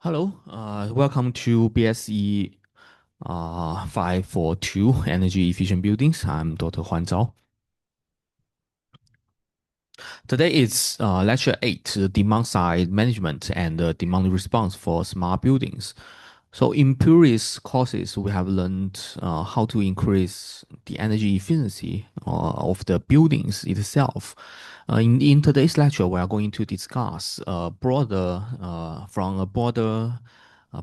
Hello, welcome to BSE 542 Energy Efficient Buildings. I'm Dr. Huan Zhao. Today is lecture 8, the demand side management and the demand response for smart buildings. So in previous courses, we have learned how to increase the energy efficiency of the buildings itself. In today's lecture, we are going to discuss from a broader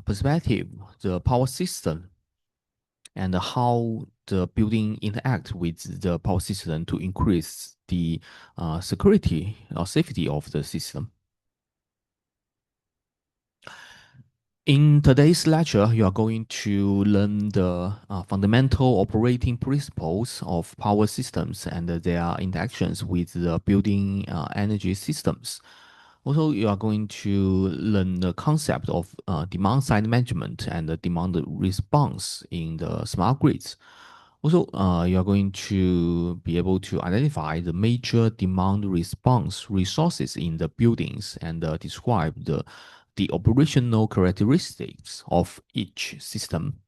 perspective, the power system and how the building interact with the power system to increase the security or safety of the system. In today's lecture, you are going to learn the fundamental operating principles of power systems and their interactions with the building energy systems. Also, you are going to learn the concept of demand side management and the demand response in the smart grids. Also, you are going to be able to identify the major demand response resources in the buildings and describe the operational characteristics of each system.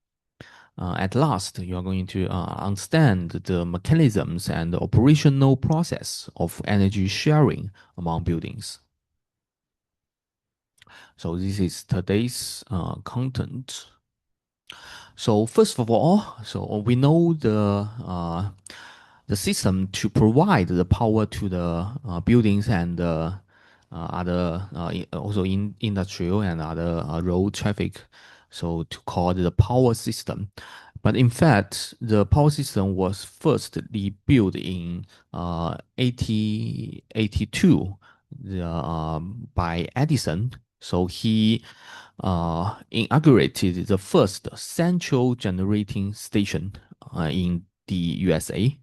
At last, you are going to understand the mechanisms and the operational process of energy sharing among buildings. So this is today's content. So first of all, so we know the system to provide the power to the buildings and other also in industrial and other road traffic. So to call the power system. But in fact, the power system was firstly built in 1882 by Edison. So he inaugurated the first central generating station in the USA.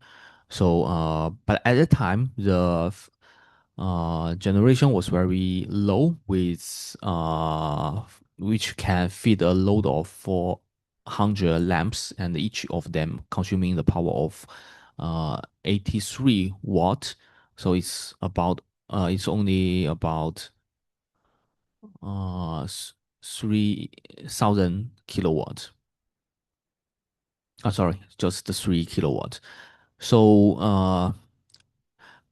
So, but at the time, the generation was very low, with which can feed a load of 400 lamps, and each of them consuming the power of 83 watt. So it's only about 3,000 kilowatts. Sorry, just the 3 kilowatt. So,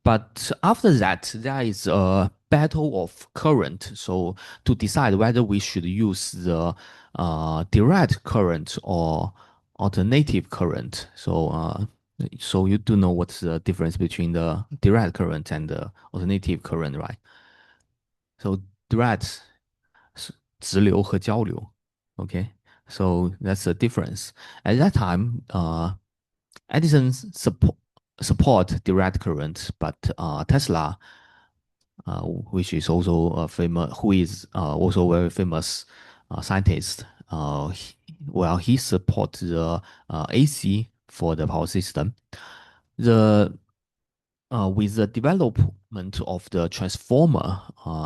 but after that, there is a battle of current. So to decide whether we should use the direct current or alternative current. So you do know what's the difference between the direct current and the alternative current, right? So direct 是直流和交流. Okay, so that's the difference. At that time, Edison support direct current, but Tesla, which is also a famous, who is also a very famous scientist, he supports the AC for the power system. The With the development of the transformer,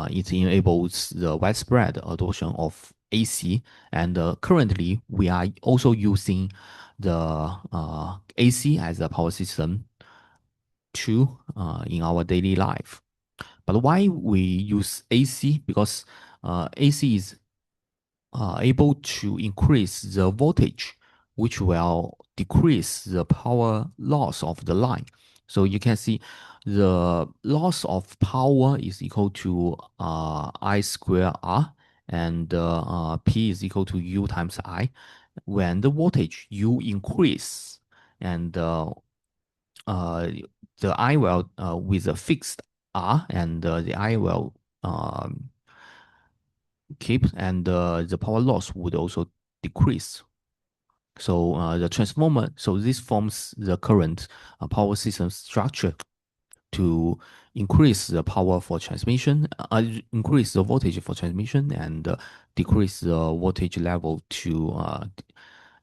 it enables the widespread adoption of AC, and currently we are also using the AC as a power system too in our daily life. But why we use AC? Because AC is able to increase the voltage, which will decrease the power loss of the line. So you can see the loss of power is equal to I square R, and P is equal to U times I. When the voltage U increase, and the I will with a fixed R, and the I will keep, and the power loss would also decrease. So the transformer, so this forms the current power system structure to increase the power for transmission, increase the voltage for transmission, and decrease the voltage level to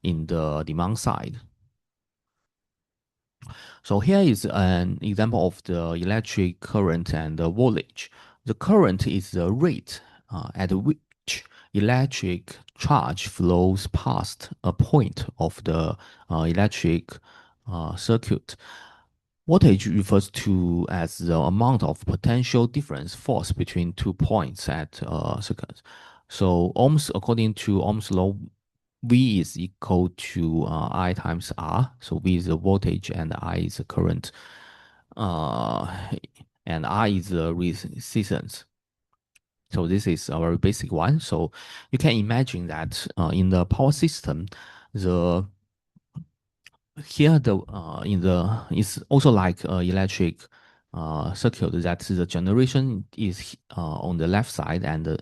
in the demand side. So here is an example of the electric current and the voltage. The current is the rate at which electric charge flows past a point of the electric circuit. Voltage refers to as the amount of potential difference force between 2 points at a circuit. So according to Ohm's law, V is equal to I times R. So V is the voltage and I is the current, uh, and I is the resistance. So this is a very basic one. So you can imagine that in the power system, the here the in the it's also like electric circuit that the generation is on the left side and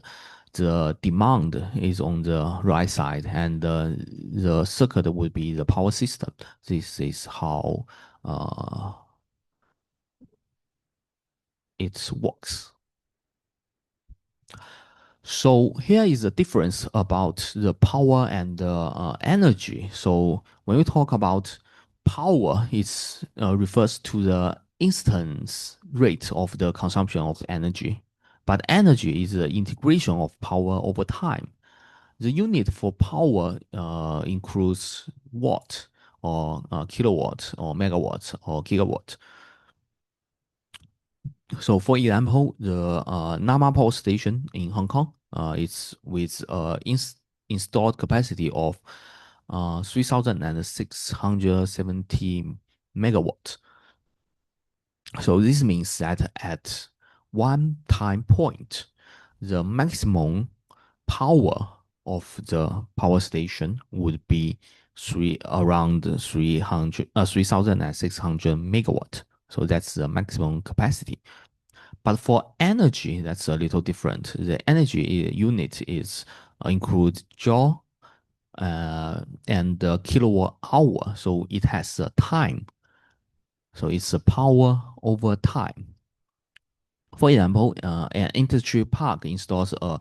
the demand is on the right side, and the circuit would be the power system. This is how it works. So here is the difference about the power and the energy. So when we talk about power, it refers to the instance rate of the consumption of energy. But energy is the integration of power over time. The unit for power includes watt or kilowatt or megawatt or gigawatt. So, for example, the Nama Power Station in Hong Kong is with installed capacity of 3,670 megawatts. So this means that at one time point, the maximum power of the power station would be around 3,600 megawatt. So that's the maximum capacity. But for energy, that's a little different. The energy unit is includes joule and the kilowatt hour. So it has a time. So it's a power over time. For example, an industry park installs a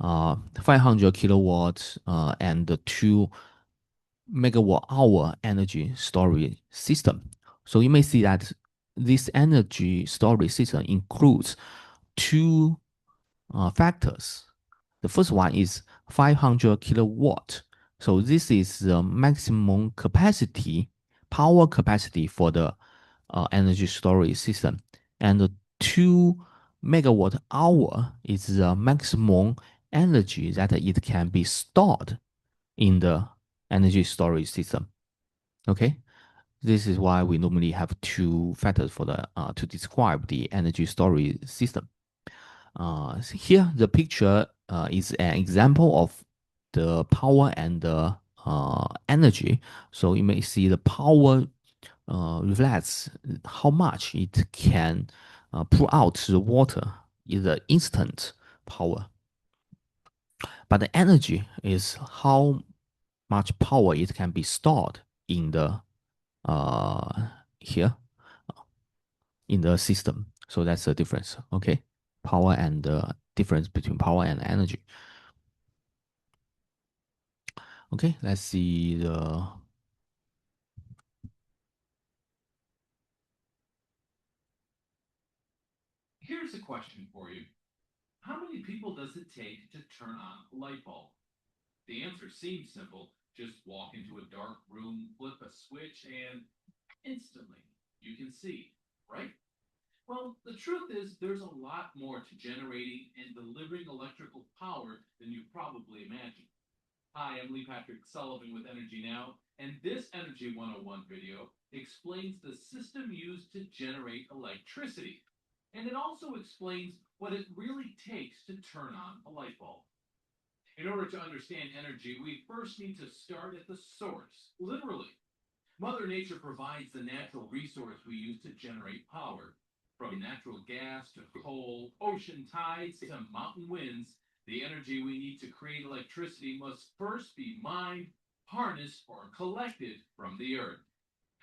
500 kilowatt and 2 megawatt hour energy storage system. So you may see that this energy storage system includes two factors. The first one is 500 kilowatt. So this is the maximum capacity, power capacity for the energy storage system. And the 2 megawatt hour is the maximum energy that it can be stored in the energy storage system. Okay, this is why we normally have two factors for the to describe the energy storage system. Here, the picture is an example of the power and the energy. So you may see the power reflects how much it can pull out the water in the instant power. But the energy is how much power it can be stored in the uh, here in the system. So that's the difference. Okay, power and the difference between power and energy. Okay, let's see the. Here's a question for you. How many people does it take to turn on a light bulb? The answer seems simple. Just walk into a dark room, flip a switch, and instantly you can see, right? Well, the truth is there's a lot more to generating and delivering electrical power than you probably imagine. Hi, I'm Lee Patrick Sullivan with Energy Now, and this Energy 101 video explains the system used to generate electricity. And it also explains what it really takes to turn on a light bulb. In order to understand energy, we first need to start at the source, literally. Mother Nature provides the natural resource we use to generate power. From natural gas to coal, ocean tides to mountain winds, the energy we need to create electricity must first be mined, harnessed, or collected from the earth.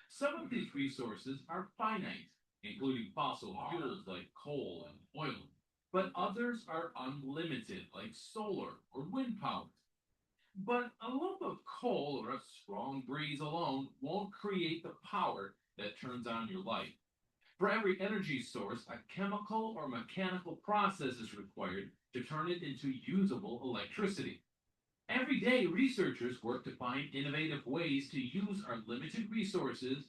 Some of these resources are finite, including fossil fuels like coal and oil, but others are unlimited, like solar or wind power. But a lump of coal or a strong breeze alone won't create the power that turns on your light. For every energy source, a chemical or mechanical process is required to turn it into usable electricity. Every day, researchers work to find innovative ways to use our limited resources,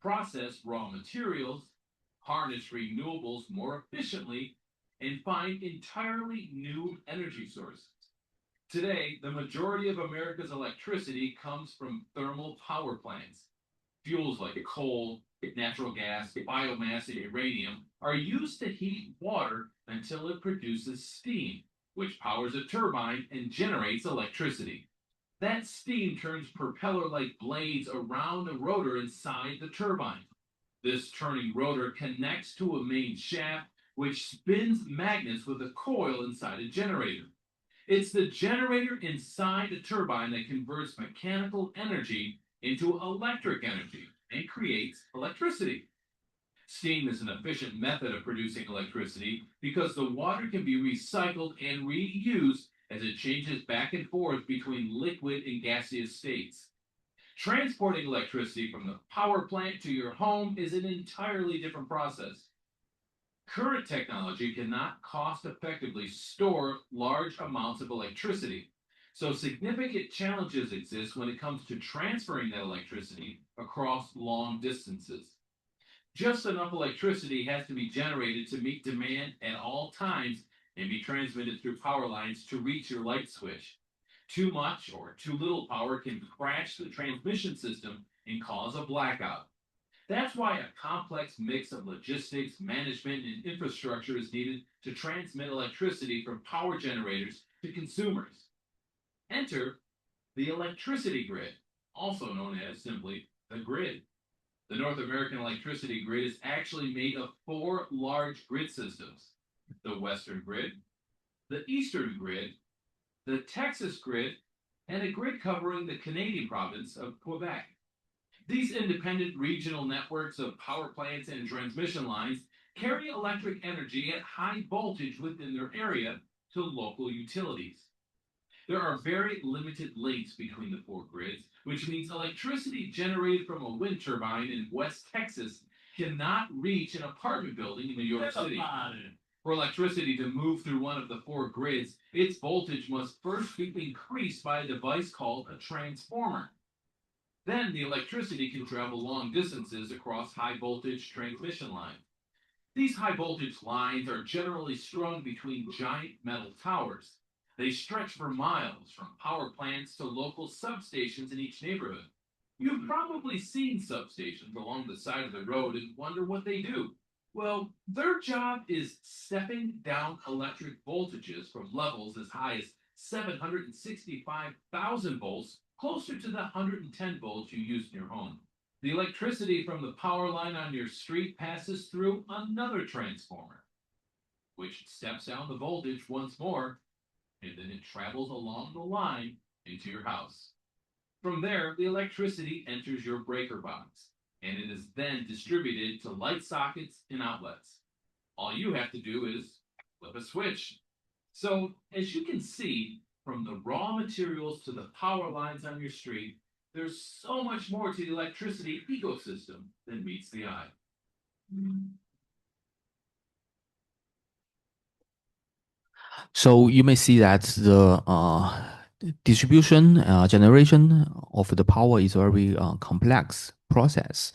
process raw materials, harness renewables more efficiently, and find entirely new energy sources. Today, the majority of America's electricity comes from thermal power plants. Fuels like coal, natural gas, biomass, and uranium are used to heat water until it produces steam, which powers a turbine and generates electricity. That steam turns propeller like blades around a rotor inside the turbine. This turning rotor connects to a main shaft, which spins magnets with a coil inside a generator. It's the generator inside the turbine that converts mechanical energy into electric energy and creates electricity. Steam is an efficient method of producing electricity because the water can be recycled and reused as it changes back and forth between liquid and gaseous states. Transporting electricity from the power plant to your home is an entirely different process. Current technology cannot cost effectively store large amounts of electricity. So, significant challenges exist when it comes to transferring that electricity across long distances. Just enough electricity has to be generated to meet demand at all times and be transmitted through power lines to reach your light switch. Too much or too little power can crash the transmission system and cause a blackout. That's why a complex mix of logistics, management, and infrastructure is needed to transmit electricity from power generators to consumers. Enter the electricity grid, also known as simply the grid. The North American electricity grid is actually made of four large grid systems: the Western grid, the Eastern grid, the Texas grid, and a grid covering the Canadian province of Quebec. These independent regional networks of power plants and transmission lines carry electric energy at high voltage within their area to local utilities. There are very limited links between the four grids, which means electricity generated from a wind turbine in West Texas cannot reach an apartment building in New York City. For electricity to move through one of the four grids, its voltage must first be increased by a device called a transformer. Then the electricity can travel long distances across high voltage transmission lines. These high voltage lines are generally strung between giant metal towers. They stretch for miles from power plants to local substations in each neighborhood. You've probably seen substations along the side of the road and wonder what they do. Well, their job is stepping down electric voltages from levels as high as 765,000 volts closer to the 110 volts you use in your home. The electricity from the power line on your street passes through another transformer, which steps down the voltage once more, and then it travels along the line into your house. From there, the electricity enters your breaker box, and it is then distributed to light sockets and outlets. All you have to do is flip a switch. So, as you can see, from the raw materials to the power lines on your street, there's so much more to the electricity ecosystem than meets the eye. So you may see that the distribution generation of the power is a very complex process.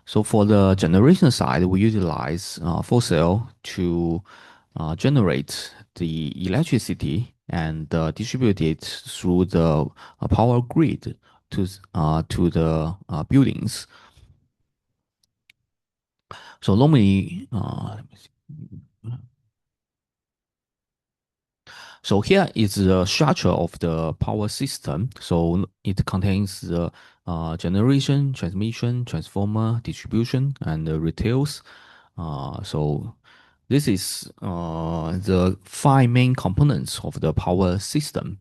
So for the generation side, we utilize fossil to generate the electricity and distribute it through the power grid to the buildings. So normally, let me see. So here is the structure of the power system. So it contains the generation, transmission, transformer, distribution, and the retails. So this is the five main components of the power system.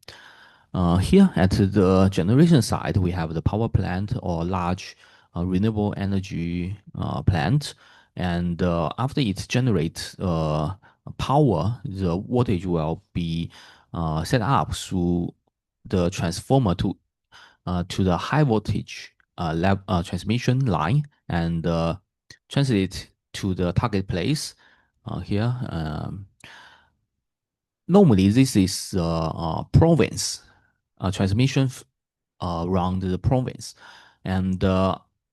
Here at the generation side, we have the power plant or large renewable energy plant. And after it generates power, the voltage will be set up through the transformer to the high voltage transmission line and translate to the target place here. Normally, this is province transmission around the province, and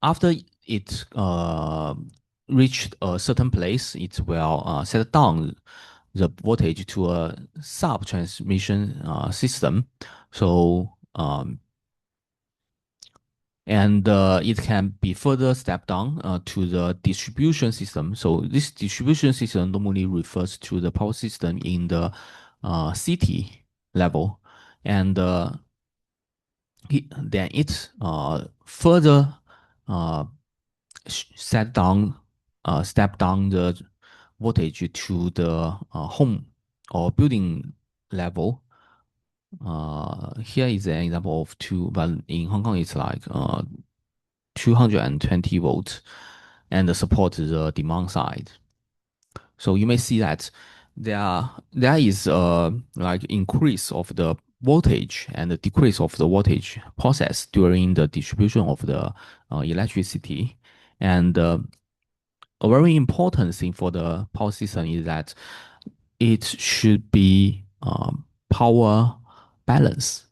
after it reached a certain place, it will set down the voltage to a sub transmission system. So and it can be further stepped down to the distribution system. So this distribution system normally refers to the power system in the city level, and then it further uh, step down the voltage to the home or building level. Here is an example of two, but in Hong Kong it's like 220 volts and support the demand side. So you may see that there is like increase of the voltage and the decrease of the voltage process during the distribution of the electricity. And a very important thing for the power system is that it should be power balance.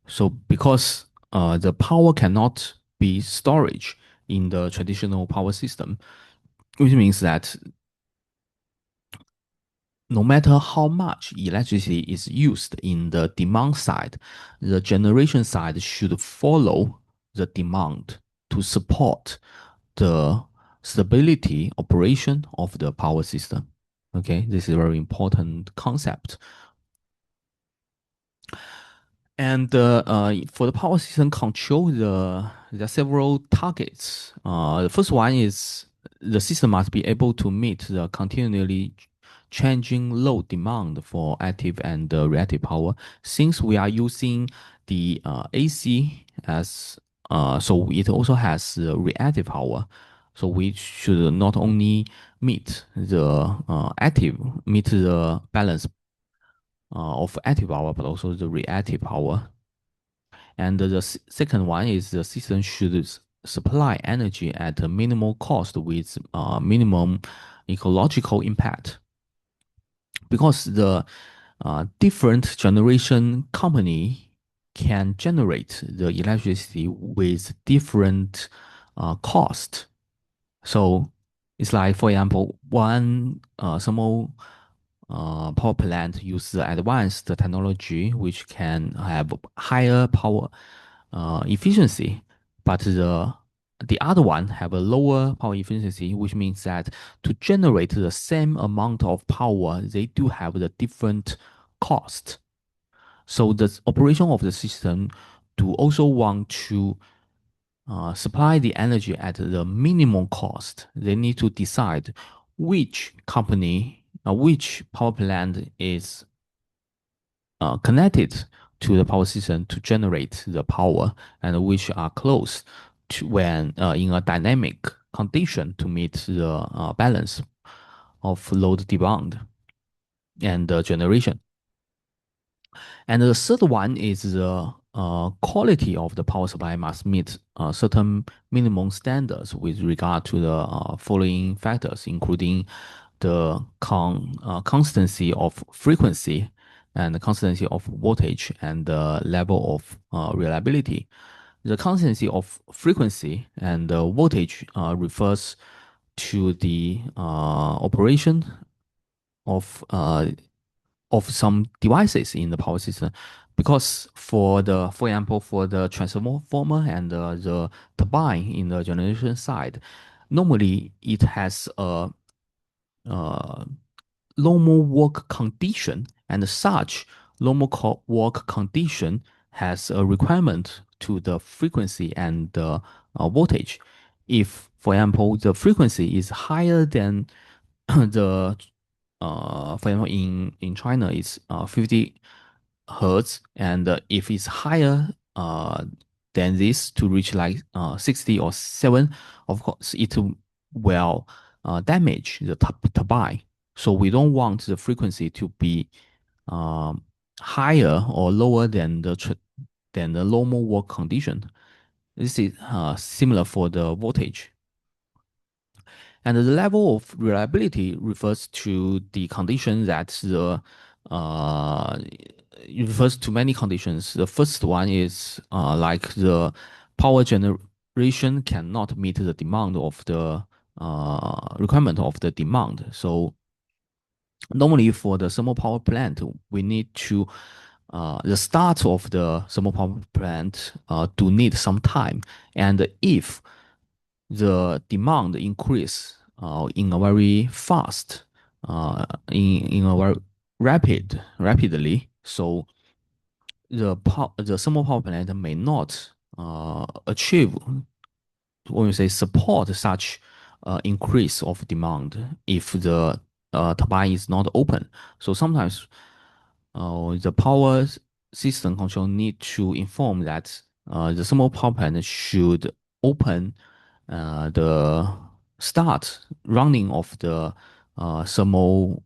So because the power cannot be storage in the traditional power system, which means that no matter how much electricity is used in the demand side, the generation side should follow the demand to support the stability operation of the power system. Okay, this is a very important concept. And for the power system control, there are several targets. The first one is the system must be able to meet the continually changing load demand for active and reactive power. Since we are using the AC as so it also has reactive power. So we should not only meet the balance of active power, but also the reactive power. And the second one is the system should supply energy at a minimal cost with minimum ecological impact. Because the different generation company can generate the electricity with different cost. So it's like, for example, one thermal power plant use the advanced technology which can have higher power efficiency, but the other one have a lower power efficiency, which means that to generate the same amount of power, they do have the different cost. So the operation of the system do also want to supply the energy at the minimum cost. They need to decide which company, which power plant is connected to the power system to generate the power, and which are close to when in a dynamic condition to meet the balance of load demand and generation. And the third one is the quality of the power supply must meet certain minimum standards with regard to the following factors, including the constancy of frequency and the constancy of voltage and the level of reliability. The constancy of frequency and the voltage refers to the operation of some devices in the power system, because for example for the transformer and the turbine in the generation side, normally it has a normal work condition, and such normal work condition has a requirement to the frequency and the voltage. If, for example, the frequency is higher than the for example in China it's 50 hertz, and if it's higher than this to reach like 60 or 7, of course it will damage the turbine. So we don't want the frequency to be um, higher or lower than the normal work condition. This is similar for the voltage. And the level of reliability refers to the condition that it refers to many conditions. The first one is like the power generation cannot meet the demand of the requirement of the demand. So Normally for the thermal power plant, we need to the start of the thermal power plant do need some time, and if the demand increase in a very fast, in a very rapidly, so the thermal power plant may not achieve, when we say support such increase of demand if the turbine is not open. So sometimes the power system control need to inform that the thermal power plant should open the start running of the thermal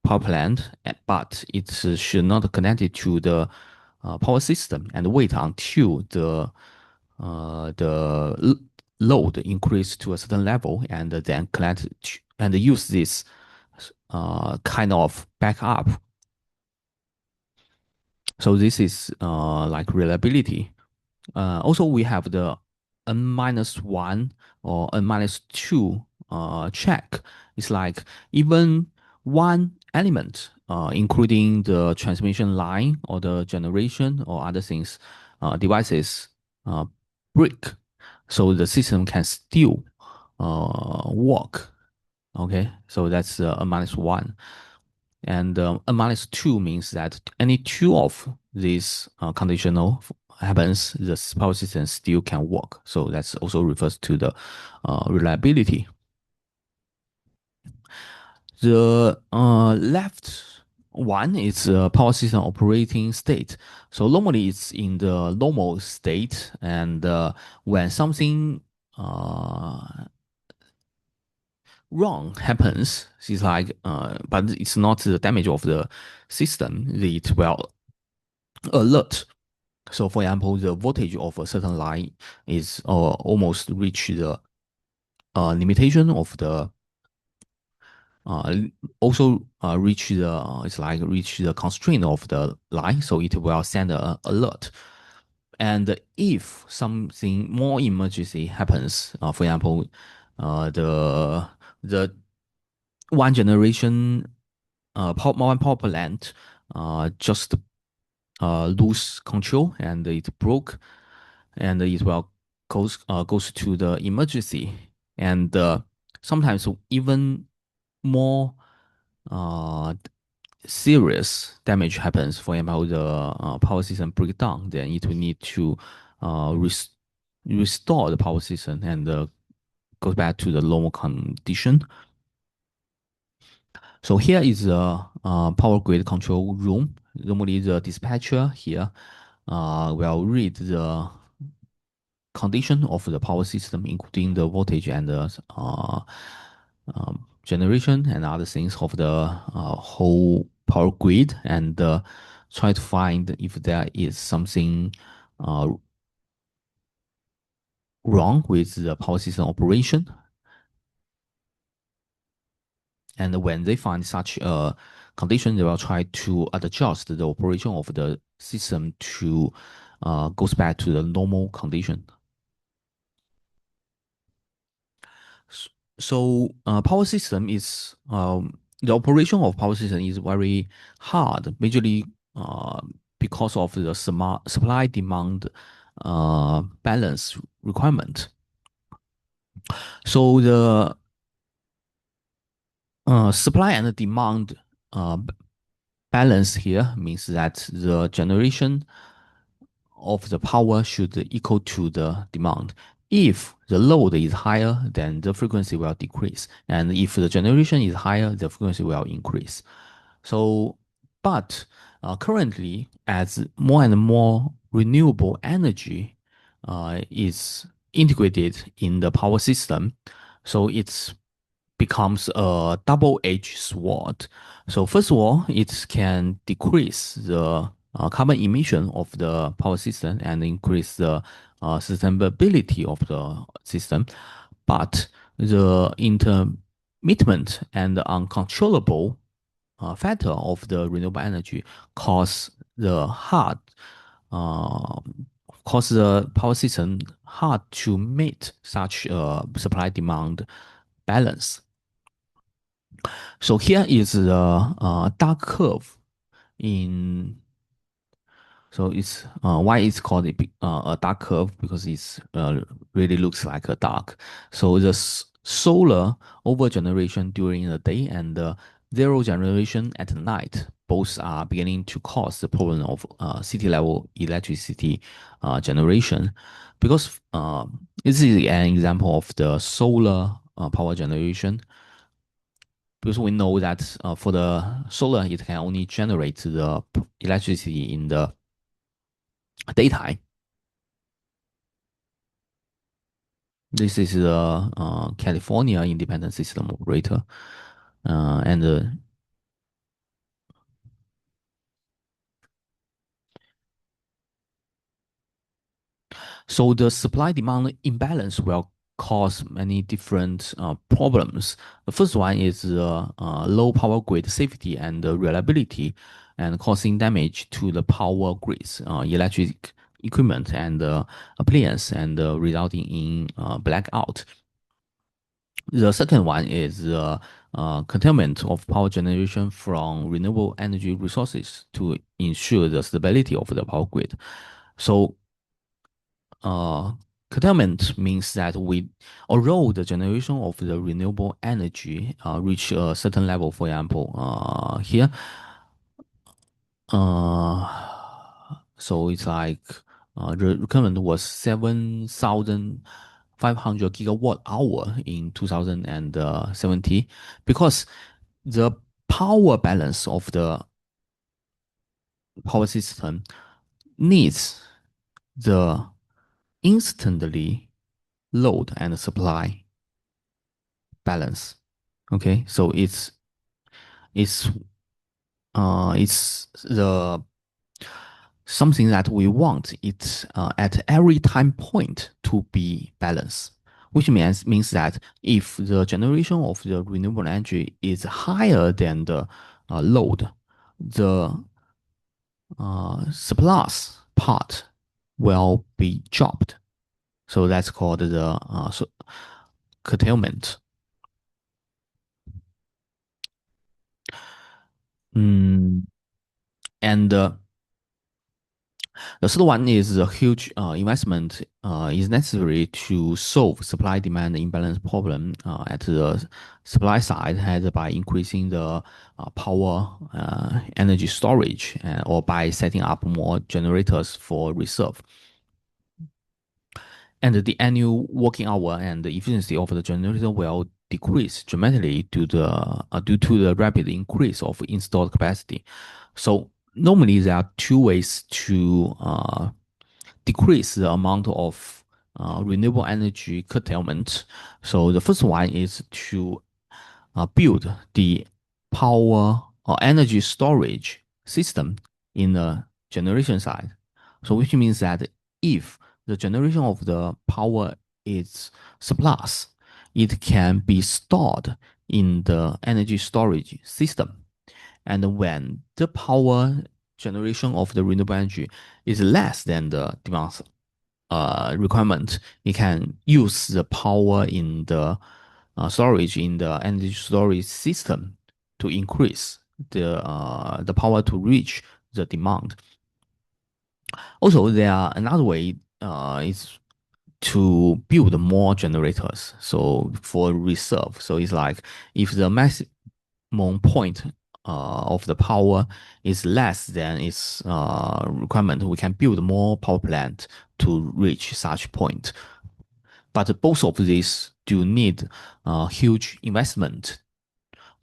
power plant, but it should not connect it to the power system and wait until the load increase to a certain level and then connect and use this kind of backup. So this is like reliability. Also, we have the n minus one or n minus two check. It's like even one element, including the transmission line or the generation or other things, devices uh, break, so the system can still work. Okay, so that's n minus one. And n minus two means that any two of these conditional happens, the power system still can work. So that's also refers to the reliability. The left one is power system operating state. So normally it's in the normal state, and when something wrong happens, it's like, but it's not the damage of the system. It will alert. So, for example, the voltage of a certain line is almost reach the limitation of the uh, also reach the it's like reach the constraint of the line, so it will send an alert. And if something more emergency happens, for example, the one generation one power plant just lose control and it broke, and it will goes to the emergency, and sometimes even more uh, serious damage happens. For example, the power system breakdown, then it will need to restore the power system and goes back to the normal condition. So here is the power grid control room. Normally, the dispatcher here will read the condition of the power system, including the voltage and the generation and other things of the whole power grid, and try to find if there is something uh, wrong with the power system operation. And when they find such a condition, they will try to adjust the operation of the system to goes back to the normal condition. So power system is the operation of power system is very hard, majorly because of the supply demand balance requirement. So the supply and demand balance here means that the generation of the power should equal to the demand. If the load is higher, then the frequency will decrease. And if the generation is higher, the frequency will increase. So, but currently, as more and more renewable energy is integrated in the power system, so it's becomes a double-edged sword. So first of all, it can decrease the carbon emission of the power system and increase the sustainability of the system. But the intermittent and uncontrollable factor of the renewable energy cause the hard uh, cause the power system hard to meet such supply demand balance. So here is the dark curve in. So it's why it's called a dark curve because it's really looks like a dark. So the solar over generation during the day and the zero generation at night both are beginning to cause the problem of city level electricity generation because this is an example of the solar power generation because we know that for the solar it can only generate the electricity in the daytime. This is the California Independent System Operator, and so the supply demand imbalance will cause many different problems. The first one is low power grid safety and reliability, and causing damage to the power grids, electric equipment, and appliance, and resulting in blackout. The second one is curtailment of power generation from renewable energy resources to ensure the stability of the power grid. So, uh, curtailment means that although the generation of the renewable energy reach a certain level, for example, here, so it's like the current was 7,500 gigawatt hour in 2070 because the power balance of the power system needs the instantly load and supply balance. Okay, so it's it's the something that we want it at every time point to be balanced, which means that if the generation of the renewable energy is higher than the load, the surplus part will be dropped. So that's called the curtailment. Mm, and the third one is a huge investment is necessary to solve supply demand imbalance problem at the supply side, either by increasing the power energy storage or by setting up more generators for reserve. And the annual working hour and the efficiency of the generator will decrease dramatically due to the rapid increase of installed capacity. So normally there are two ways to decrease the amount of renewable energy curtailment. So the first one is to build the power or energy storage system in the generation side. So which means that if the generation of the power is surplus, it can be stored in the energy storage system. And when the power generation of the renewable energy is less than the demand requirement, you can use the power in the storage in the energy storage system to increase the power to reach the demand. Also, there are another way is to build more generators. So for reserve, so it's like if the maximum point of the power is less than its requirement, we can build more power plant to reach such point. But both of these do need huge investment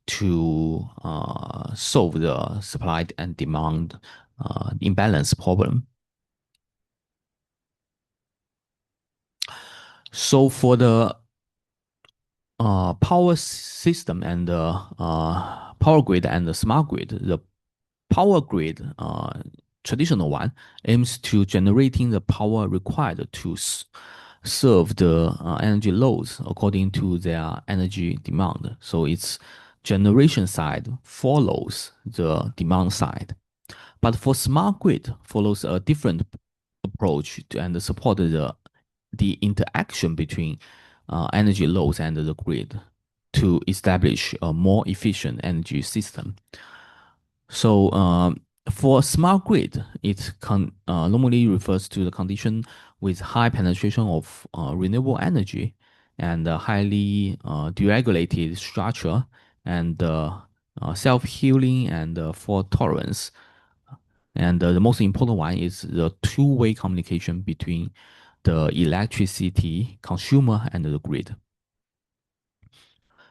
to solve the supply and demand imbalance problem. So for the power system and the power grid and the smart grid, the power grid, traditional one, aims to generating the power required to serve the energy loads according to their energy demand. So its generation side follows the demand side. But for smart grid follows a different approach and support the interaction between energy loads and the grid to establish a more efficient energy system. So for smart grid, it normally refers to the condition with high penetration of renewable energy and highly deregulated structure and self-healing and fault tolerance. And the most important one is the two-way communication between the electricity consumer and the grid.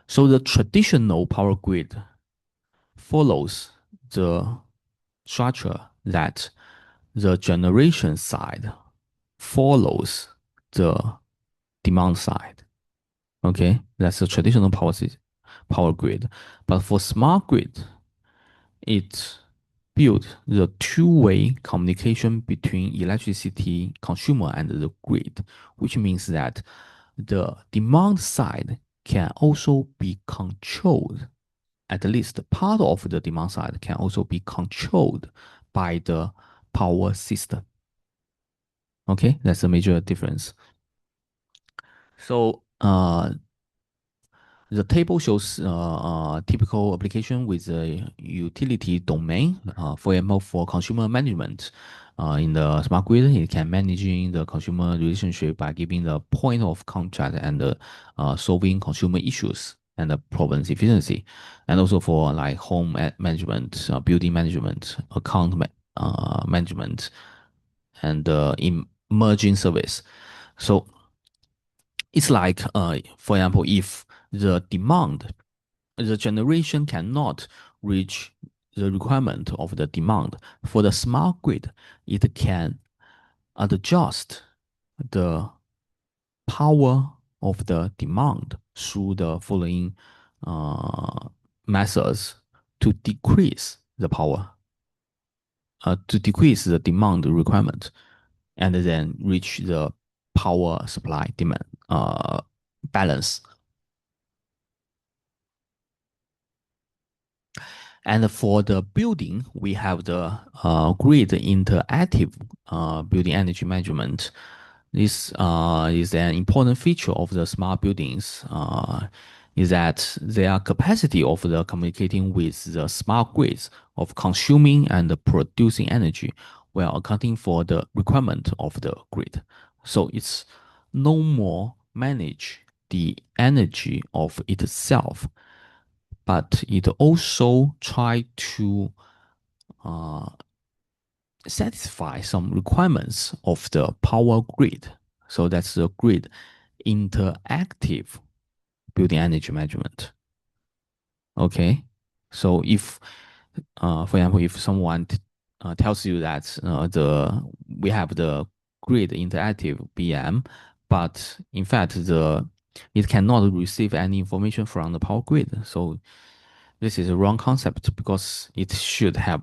So the traditional power grid follows the structure that the generation side follows the demand side. Okay, that's the traditional power grid. But for smart grid, it built the two-way communication between electricity consumer and the grid, which means that the demand side can also be controlled. At least part of the demand side can also be controlled by the power system. Okay, that's a major difference. So the table shows typical application with a utility domain. For example, for consumer management, in the smart grid, it can managing the consumer relationship by giving the point of contact and solving consumer issues and the problems efficiency, and also for like home management, building management, account management, and emerging service. So it's like, for example, if the generation cannot reach the requirement of the demand for the smart grid, it can adjust the power of the demand through the following methods to decrease the power, to decrease the demand requirement, and then reach the power supply demand balance. And for the building, we have the grid interactive building energy management. This is an important feature of the smart buildings. Is that their capacity of the communicating with the smart grids of consuming and producing energy while accounting for the requirement of the grid. So it's no more manage the energy of itself, but it also try to uh, satisfy some requirements of the power grid. So that's the grid interactive building energy management. Okay, so if, for example, if someone tells you that we have the grid interactive BM, but in fact it cannot receive any information from the power grid. So this is a wrong concept because it should have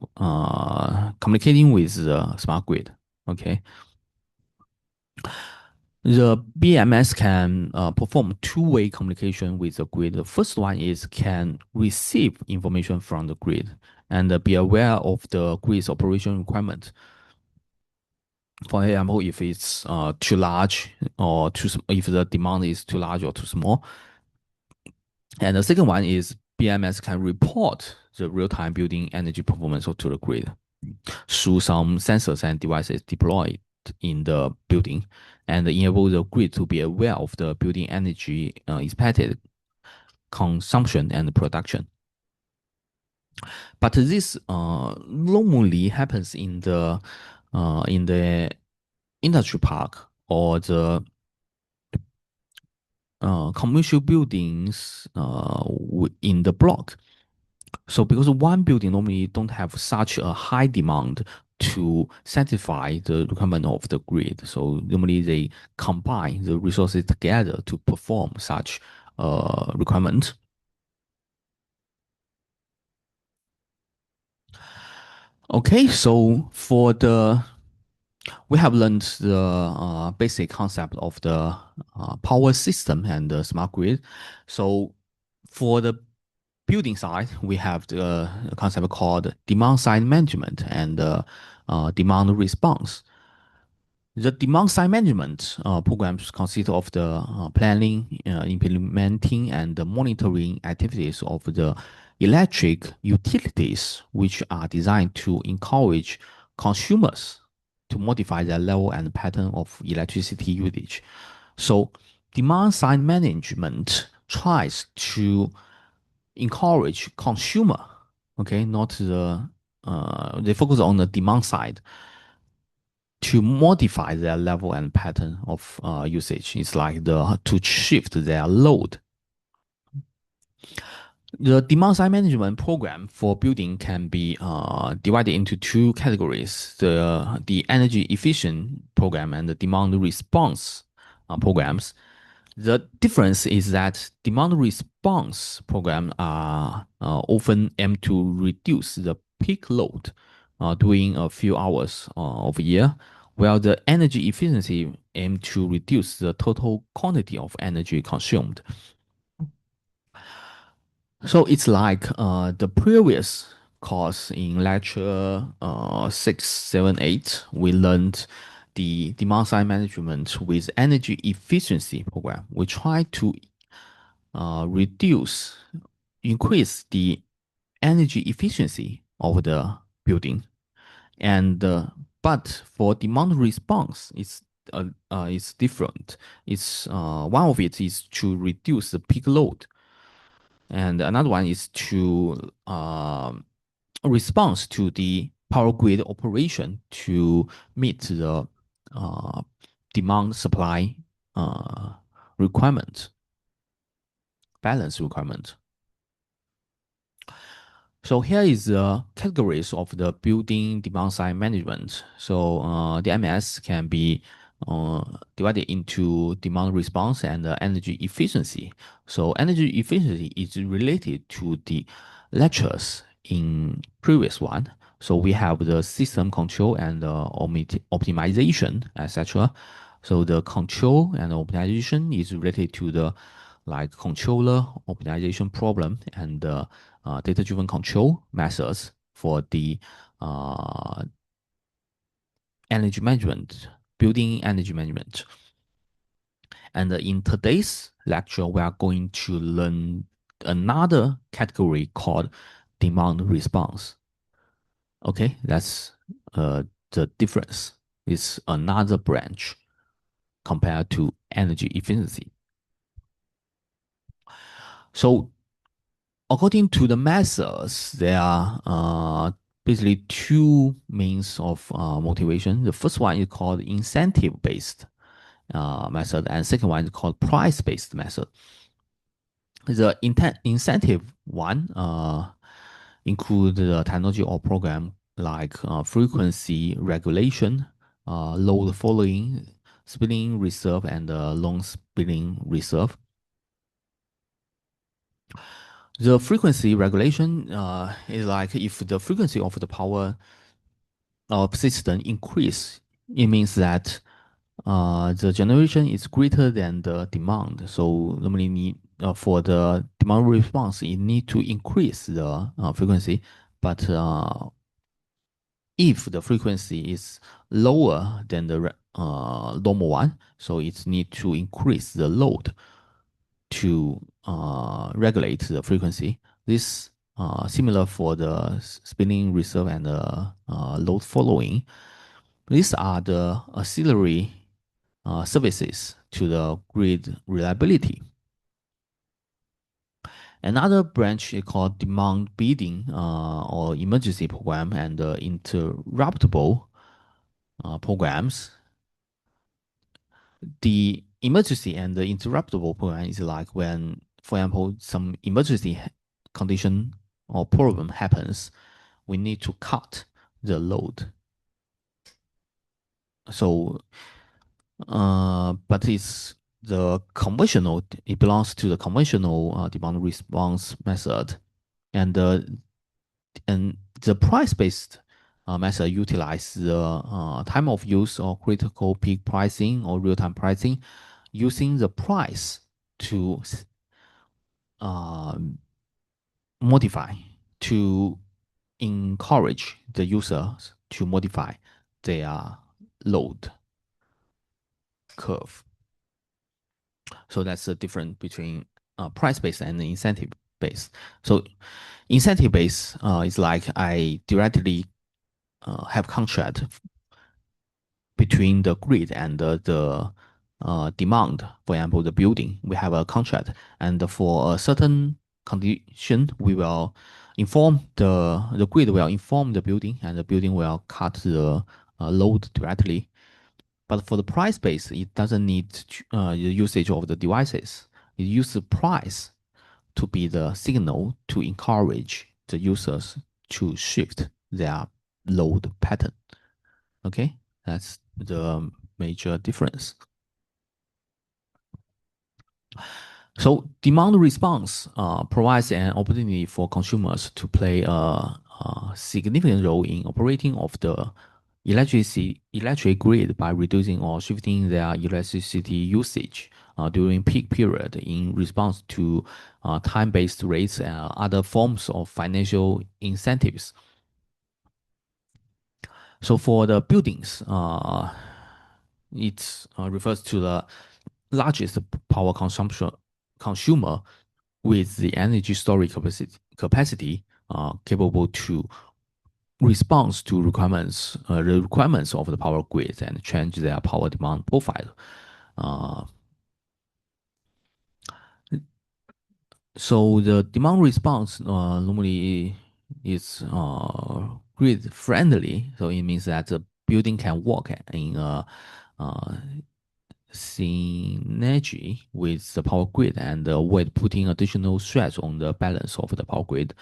communicating with the smart grid. Okay, the BMS can perform two-way communication with the grid. The first one is can receive information from the grid and be aware of the grid's operation requirement. For example, if it's too large or if the demand is too large or too small. And the second one is BMS can report the real-time building energy performance to the grid through some sensors and devices deployed in the building and enable the grid to be aware of the building energy expected consumption and production. But this normally happens in the industry park or the commercial buildings in the block. So because one building normally don't have such a high demand to satisfy the requirement of the grid. So normally they combine the resources together to perform such requirement. Okay, so we have learned the basic concept of the power system and the smart grid. So for the building side, we have the concept called demand side management and demand response. The demand side management programs consist of the planning, implementing, and the monitoring activities of the electric utilities, which are designed to encourage consumers to modify their level and pattern of electricity usage. So, demand side management tries to encourage consumer, okay, not they focus on the demand side to modify their level and pattern of usage. It's like to shift their load. The demand side management program for building can be divided into two categories: the energy efficient program and the demand response programs. The difference is that demand response programs are often aimed to reduce the peak load during a few hours of a year, while the energy efficiency aim to reduce the total quantity of energy consumed. So it's like the previous course in lecture 6, 7, 8, we learned the demand side management with energy efficiency program. We try to reduce, increase the energy efficiency of the building. And but for demand response, it's different. It's one of it is to reduce the peak load, and another one is to response to the power grid operation to meet the uh, demand supply uh, requirement, balance requirement. So here is the categories of the building demand side management. So the MS can be divided into demand response and energy efficiency. So energy efficiency is related to the lectures in previous one. So we have the system control and optimization, etc. So the control and optimization is related to the like controller optimization problem and data-driven control methods for the uh, energy management, building energy management. And in today's lecture, we are going to learn another category called demand response. Okay, that's the difference. It's another branch compared to energy efficiency. So according to the methods, there are basically two means of motivation. The first one is called incentive-based method, and second one is called price-based method. The incentive one include the technology or program like frequency regulation, load following, spinning reserve, and long spinning reserve. The frequency regulation is like if the frequency of the power system increase, it means that the generation is greater than the demand. So normally need for the demand response, it need to increase the frequency. But if the frequency is lower than the normal one, so it need to increase the load to regulate the frequency. This similar for the spinning reserve and the load following. These are the auxiliary services to the grid reliability. Another branch is called demand bidding or emergency program and interruptible programs. The emergency and the interruptible program is like when, for example, some emergency condition or problem happens, we need to cut the load. So, but it's the conventional, it belongs to the conventional demand response method. And, and the price-based method utilize the time of use or critical peak pricing or real-time pricing using the price to uh, modify, to encourage the users to modify their load. curve. So that's the difference between price-based and incentive-based. So incentive-based is like I directly have contract between the grid and the demand. For example, the building, we have a contract, and for a certain condition, we will inform the grid will inform the building, and the building will cut the load directly. But for the price base, it doesn't need the usage of the devices. It uses the price to be the signal to encourage the users to shift their load pattern. Okay, that's the major difference. So demand response provides an opportunity for consumers to play a significant role in operating of the electric grid by reducing or shifting their electricity usage during peak period in response to time-based rates and other forms of financial incentives. So for the buildings, it refers to the largest power consumer with the energy storage capacity capable to respond to the requirements of the power grid and change their power demand profile. Uh, so the demand response normally is grid friendly. So it means that the building can work in a synergy with the power grid and avoid putting additional stress on the balance of the power grid.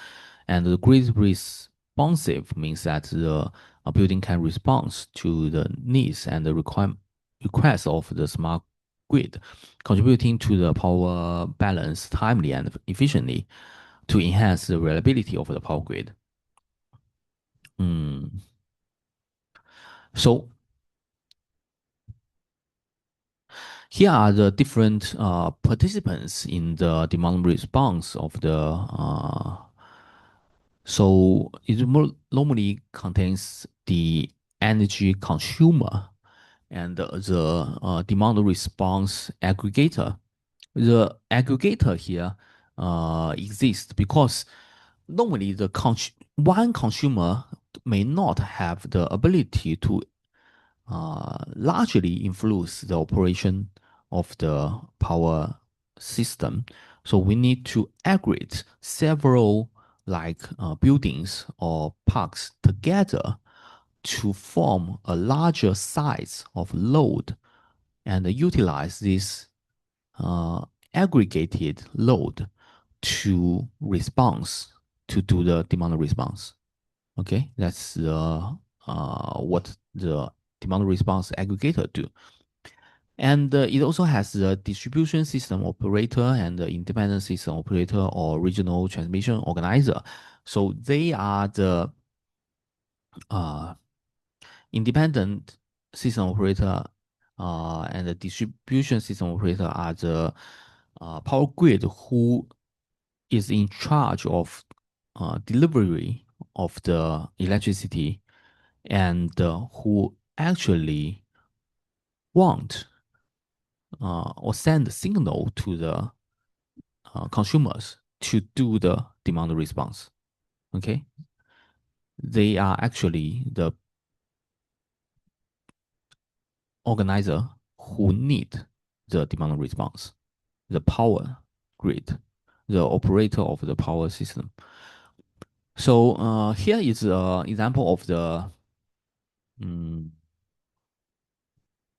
And the grid responsive means that the building can respond to the needs and the requests of the smart grid, contributing to the power balance timely and efficiently to enhance the reliability of the power grid. So here are the different participants in the demand response of the. So it normally contains the energy consumer and the demand response aggregator. The aggregator here exists because normally one consumer may not have the ability to largely influence the operation of the power system. So we need to aggregate several like buildings or parks together to form a larger size of load and utilize this aggregated load to response to do the demand response. Okay, that's what the demand response aggregator do. And it also has the distribution system operator and the independent system operator or regional transmission organizer. So they are the independent system operator and the distribution system operator are the power grid who is in charge of delivery of the electricity and who actually want or send a signal to the consumers to do the demand response. Okay, they are actually the organizer who need the demand response, the power grid, the operator of the power system. So here is an example of the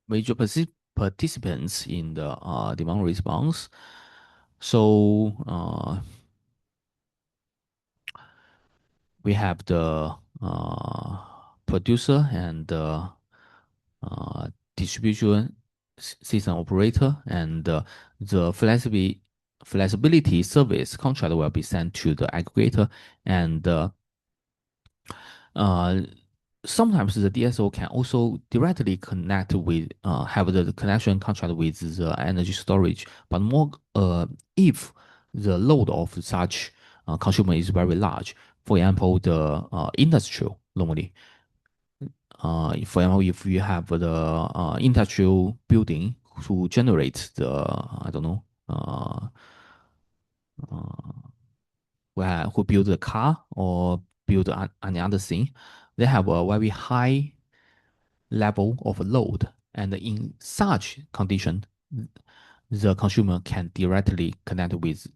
major participants in the demand response. So we have the producer and the distribution system operator, and the flexibility service contract will be sent to the aggregator, and sometimes the DSO can also directly connect with have the connection contract with the energy storage, but more if the load of such consumer is very large. For example, the industrial normally. For example, if you have the industrial building who generate the I don't know who build the car or build any other thing, they have a very high level of load, and in such condition, the consumer can directly connect with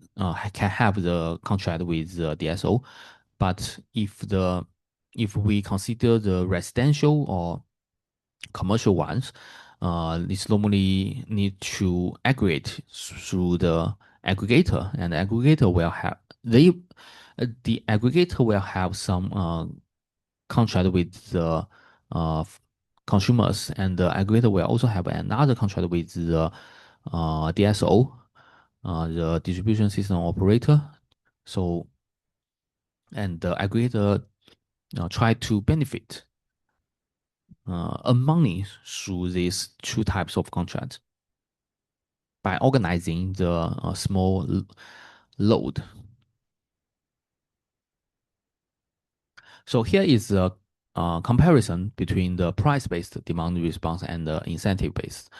can have the contract with the DSO. But if we consider the residential or commercial ones, it's normally need to aggregate through the aggregator, and the aggregator will have the aggregator will have some contract with the consumers, and the aggregator will also have another contract with the DSO, the distribution system operator. So, and the aggregator try to benefit earn money through these two types of contracts by organizing the small load. So here is a comparison between the price-based demand response and the incentive-based.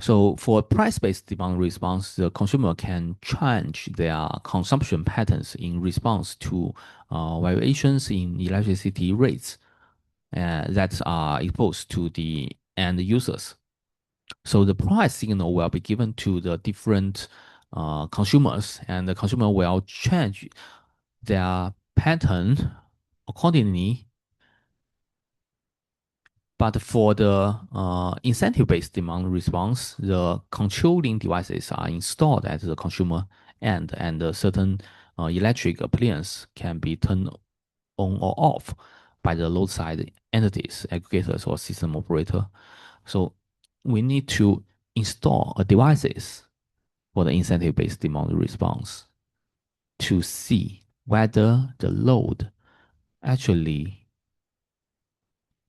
So for price-based demand response, the consumer can change their consumption patterns in response to variations in electricity rates that are exposed to the end users. So the price signal will be given to the different consumers, and the consumer will change their pattern accordingly. But for the incentive-based demand response, the controlling devices are installed at the consumer end, and a certain electric appliance can be turned on or off by the load side entities, aggregators, or system operator. So we need to install a devices for the incentive-based demand response to see whether the load actually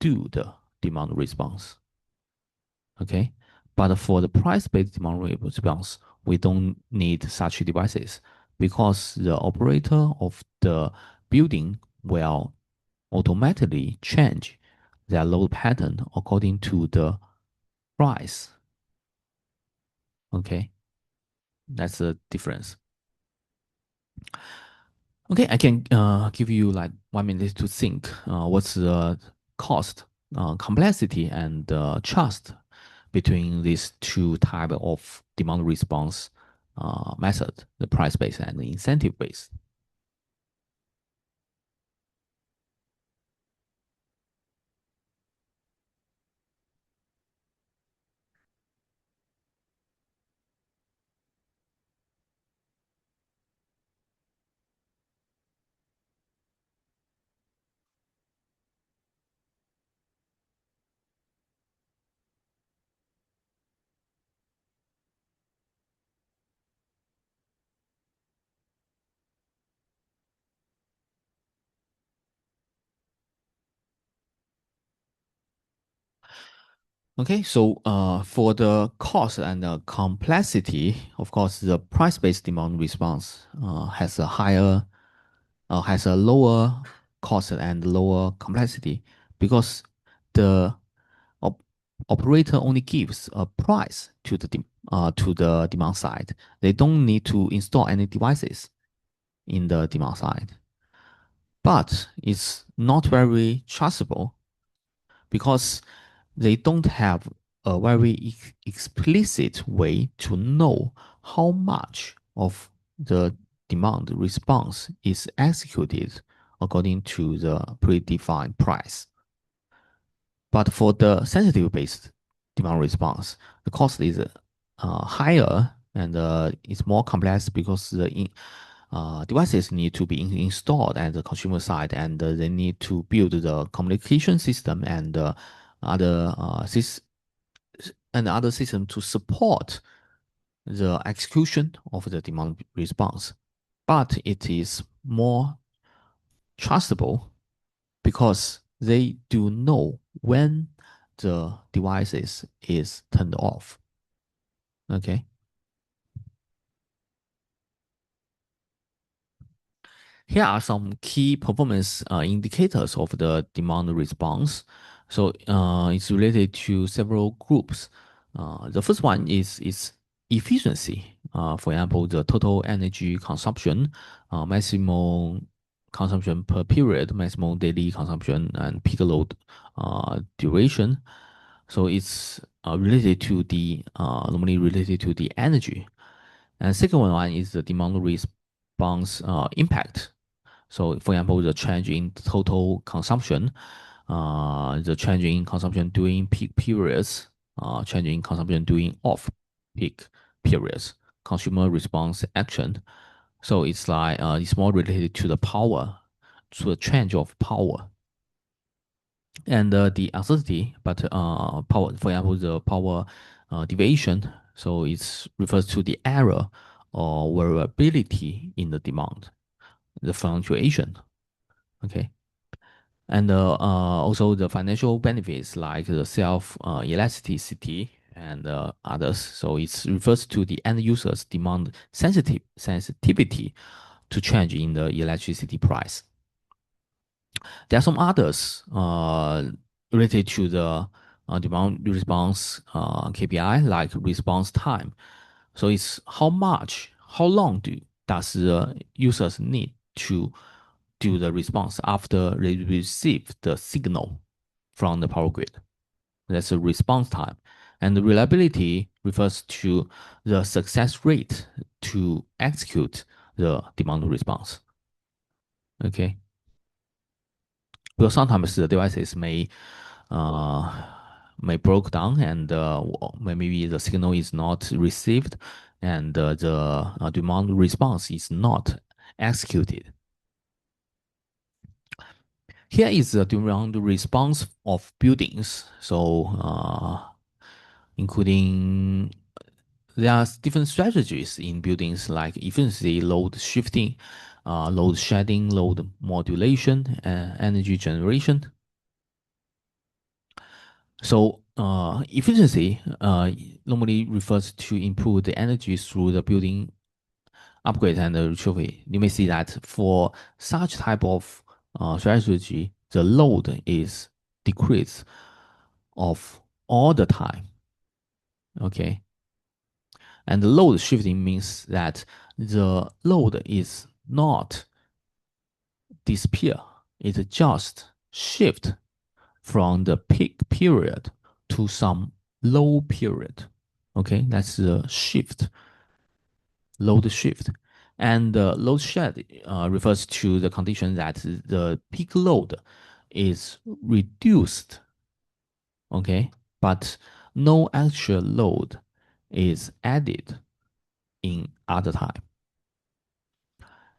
do the demand response. Okay, but for the price-based demand response, we don't need such devices because the operator of the building will automatically change their load pattern according to the price. Okay, that's the difference. Okay, I can give you like 1 minute to think. What's the cost, complexity, and trust between these two type of demand response method, the price based and the incentive based. Okay, so for the cost and the complexity, of course, the price-based demand response has a lower cost and lower complexity because the op operator only gives a price to the demand side. They don't need to install any devices in the demand side, but it's not very trustable because they don't have a very explicit way to know how much of the demand response is executed according to the predefined price. But for the sensitive based demand response, the cost is higher and it's more complex because the devices need to be installed at the consumer side, and they need to build the communication system and other other system to support the execution of the demand response. But it is more trustable because they do know when the devices is turned off. Okay. Here are some key performance indicators of the demand response. So it's related to several groups. The first one is efficiency. For example, the total energy consumption, maximum consumption per period, maximum daily consumption, and peak load duration. So it's related to the normally related to the energy. And second one is the demand response impact. So, for example, the change in total consumption, the change in consumption during peak periods, change in consumption during off-peak periods, consumer response action. So it's like it's more related to the power, to the change of power and the uncertainty, but power, for example, the power deviation. So it refers to the error or variability in the demand, the fluctuation. Okay. And also the financial benefits like the self elasticity and others. So it refers to the end users demand sensitivity to change in the electricity price. There are some others related to the demand response KPI like response time. So it's how long does the users need to do the response after they receive the signal from the power grid. That's the response time. And the reliability refers to the success rate to execute the demand response. Okay. Because sometimes the devices uh, may broke down and maybe the signal is not received and the demand response is not executed. Here is the demand response of buildings. So, including there are different strategies in buildings like efficiency, load shifting, load shedding, load modulation, and energy generation. So, efficiency normally refers to improve the energy through the building upgrade and retrofit. You may see that for such type of strategy, the load is decreased of all the time. Okay. And the load shifting means that the load is not disappear. It just shift from the peak period to some low period. Okay, that's the shift, load shift. And the load shed refers to the condition that the peak load is reduced, okay, but no actual load is added in other time.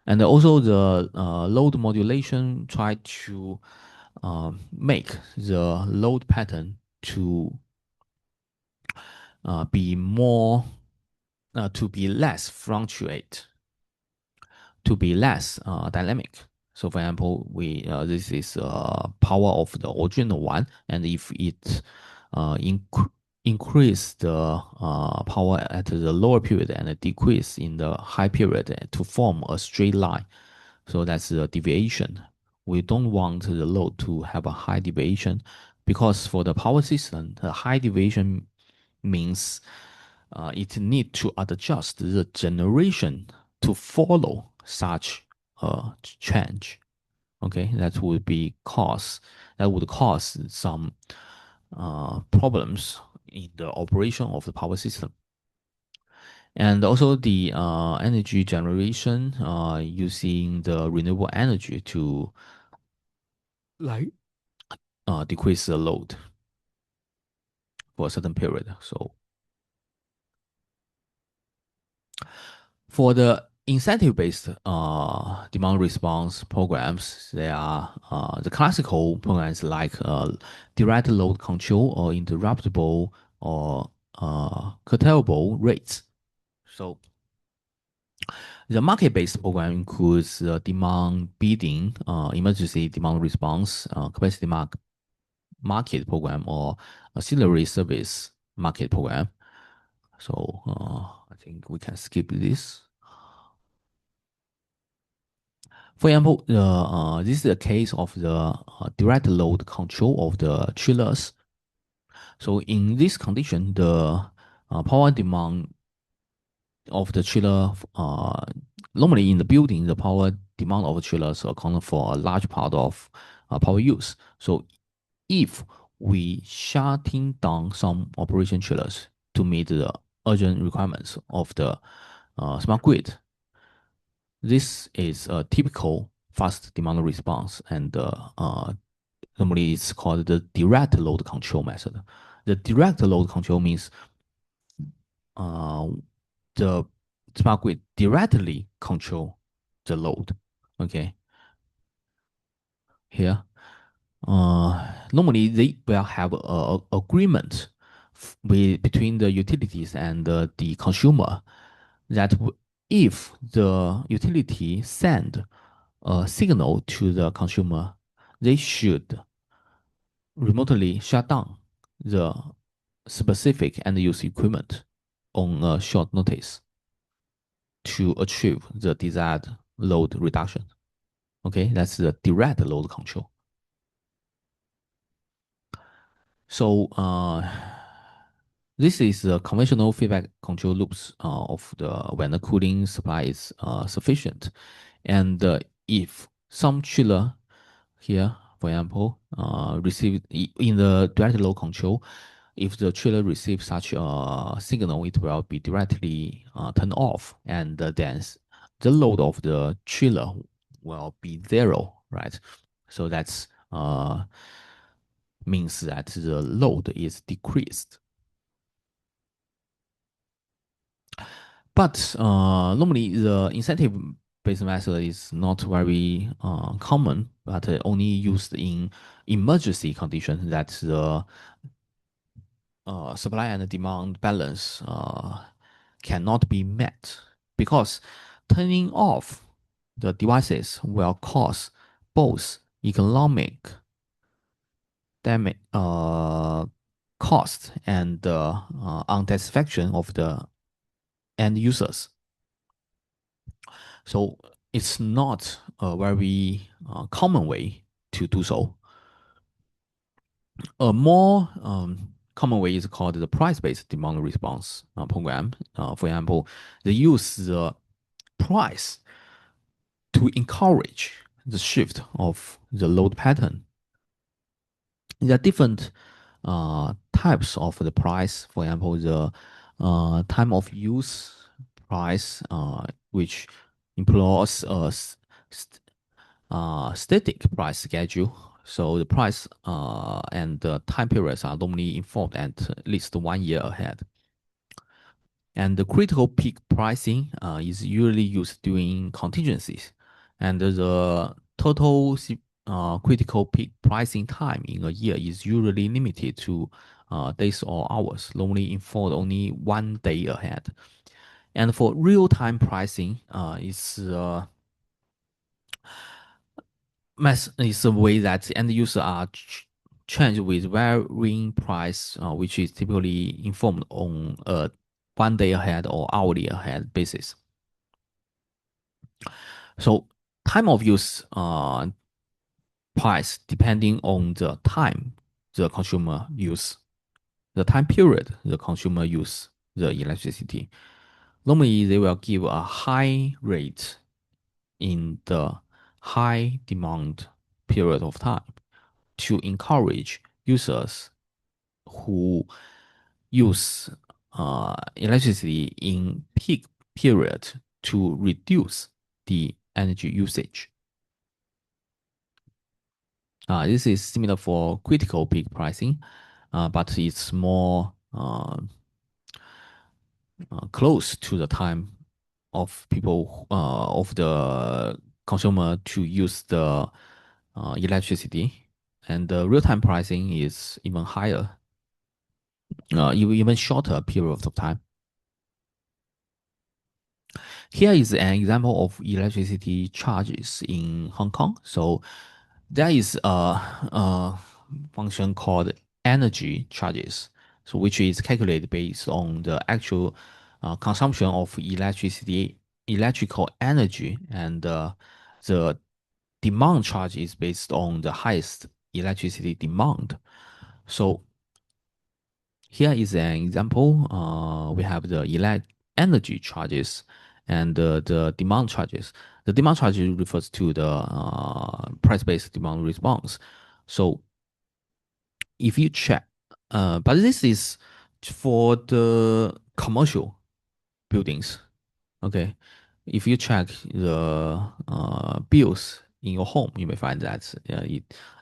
And also the load modulation try to make the load pattern to be more to be less fluctuate, to be less dynamic. So, for example, we this is power of the original one, and if it increase the power at the lower period and decrease in the high period to form a straight line, so that's the deviation. We don't want the load to have a high deviation because for the power system, the high deviation means it need to adjust the generation to follow such a change. Okay, that would cause some problems in the operation of the power system. And also the energy generation using the renewable energy to like decrease the load for a certain period. So for the incentive-based demand response programs, there are the classical programs like direct load control or interruptible or curtailable rates. So the market-based program includes demand bidding, emergency demand response, capacity market program, or auxiliary service market program. So I think we can skip this. For example, this is a case of the direct load control of the chillers. So in this condition, the power demand of the chiller, normally in the building, the power demand of chillers account for a large part of power use. So if we shutting down some operation chillers to meet the urgent requirements of the smart grid, this is a typical fast demand response, and normally it's called the direct load control method. The direct load control means uh, the smart grid directly control the load. Okay, here, normally they will have a agreement between the utilities and the consumer that if the utility send a signal to the consumer, they should remotely shut down the specific end use equipment on a short notice to achieve the desired load reduction. Okay, that's the direct load control. So this is the conventional feedback control loops of the when the cooling supply is sufficient, and if some chiller here, for example, receive in the direct load control, if the chiller receives such a signal, it will be directly turned off, and then the load of the chiller will be zero, right? So that's means that the load is decreased. But normally the incentive-based method is not very common, but only used in emergency conditions that the supply and demand balance cannot be met, because turning off the devices will cause both economic damage, cost, and unsatisfaction of the end users. So it's not a very common way to do so. A more common way is called the price-based demand response program. For example, they use the price to encourage the shift of the load pattern. There are different types of the price. For example, the time of use price, which employs a static price schedule. So the price and the time periods are normally informed at least 1 year ahead. And the critical peak pricing is usually used during contingencies. And the total critical peak pricing time in a year is usually limited to days or hours, normally informed only 1 day ahead. And for real-time pricing, is a way that end users are changed with varying price, which is typically informed on a 1 day ahead or hourly ahead basis. So time of use price depending on the time the consumer use, the time period the consumer use the electricity. Normally, they will give a high rate in the high demand period of time to encourage users who use electricity in peak period to reduce the energy usage. This is similar for critical peak pricing, but it's more close to the time of people of the consumer to use the electricity, and the real-time pricing is even higher, even shorter period of time. Here is an example of electricity charges in Hong Kong. So there is a function called energy charges, so which is calculated based on the actual consumption of electrical energy, and the demand charge is based on the highest electricity demand. So Here is an example. We have the elect energy charges and the demand charges. The demand charge refers to the price-based demand response. So if you check, but this is for the commercial buildings. Okay, if you check the bills in your home, you may find that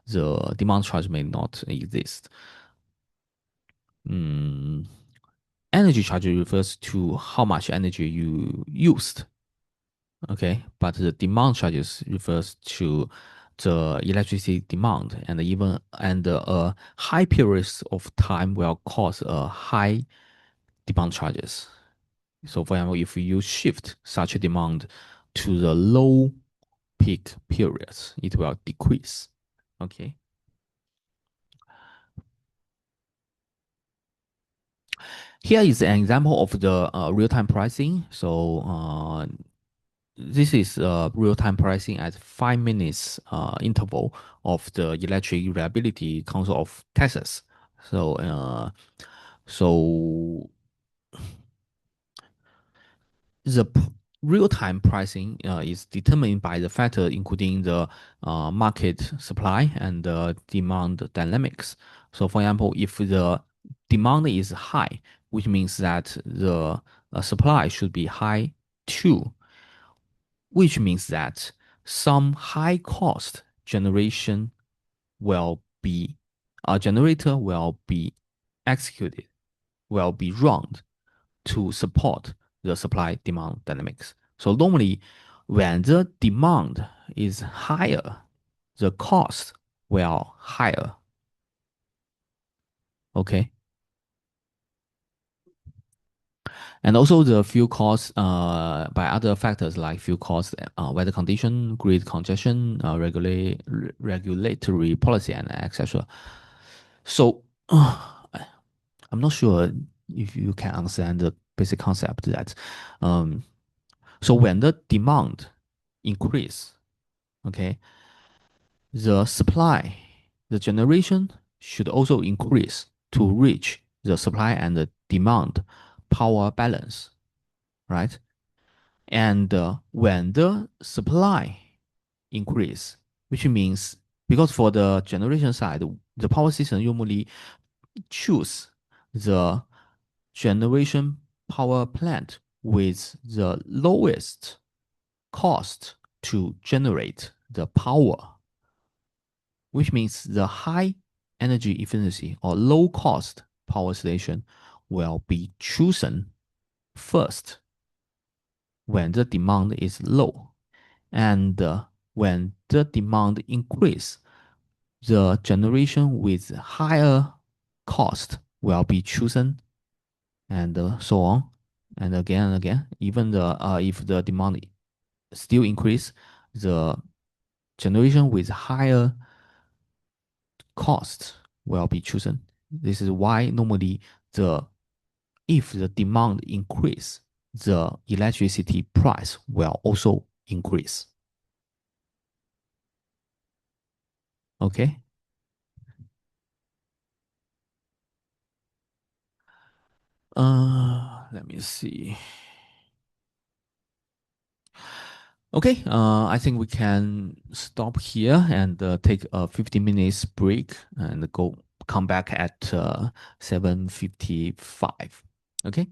the demand charge may not exist. Mm, Energy charge refers to how much energy you used. Okay, but the demand charges refers to the electricity demand, and even and high periods of time will cause a high demand charges. So, for example, if you shift such a demand to the low peak periods, it will decrease. Okay. Here is an example of the real-time pricing. So this is real-time pricing at 5 minutes interval of the Electric Reliability Council of Texas. So so the real-time pricing is determined by the factor including the market supply and the demand dynamics. So, for example, if the demand is high, which means that the supply should be high too, which means that some high cost generation will be a generator will be executed, will be run to support the supply demand dynamics. So normally when the demand is higher, the cost will higher. Okay. And also the fuel costs by other factors like fuel costs, weather condition, grid congestion, regulatory policy, and etc. So I'm not sure if you can understand the basic concept that um, so when the demand increase, okay, the supply, the generation should also increase to reach the supply and the demand power balance, right? And when the supply increase, which means because for the generation side, the power system normally choose the generation power plant with the lowest cost to generate the power, which means the high energy efficiency or low cost power station will be chosen first when the demand is low. And when the demand increase, the generation with higher cost will be chosen, and so on, and again. Even the if the demand still increase, the generation with higher cost will be chosen. This is why normally the if the demand increase, the electricity price will also increase. Okay. Let me see. Okay, I think we can stop here and take a 15 minutes break and come back at 7:55. Okay.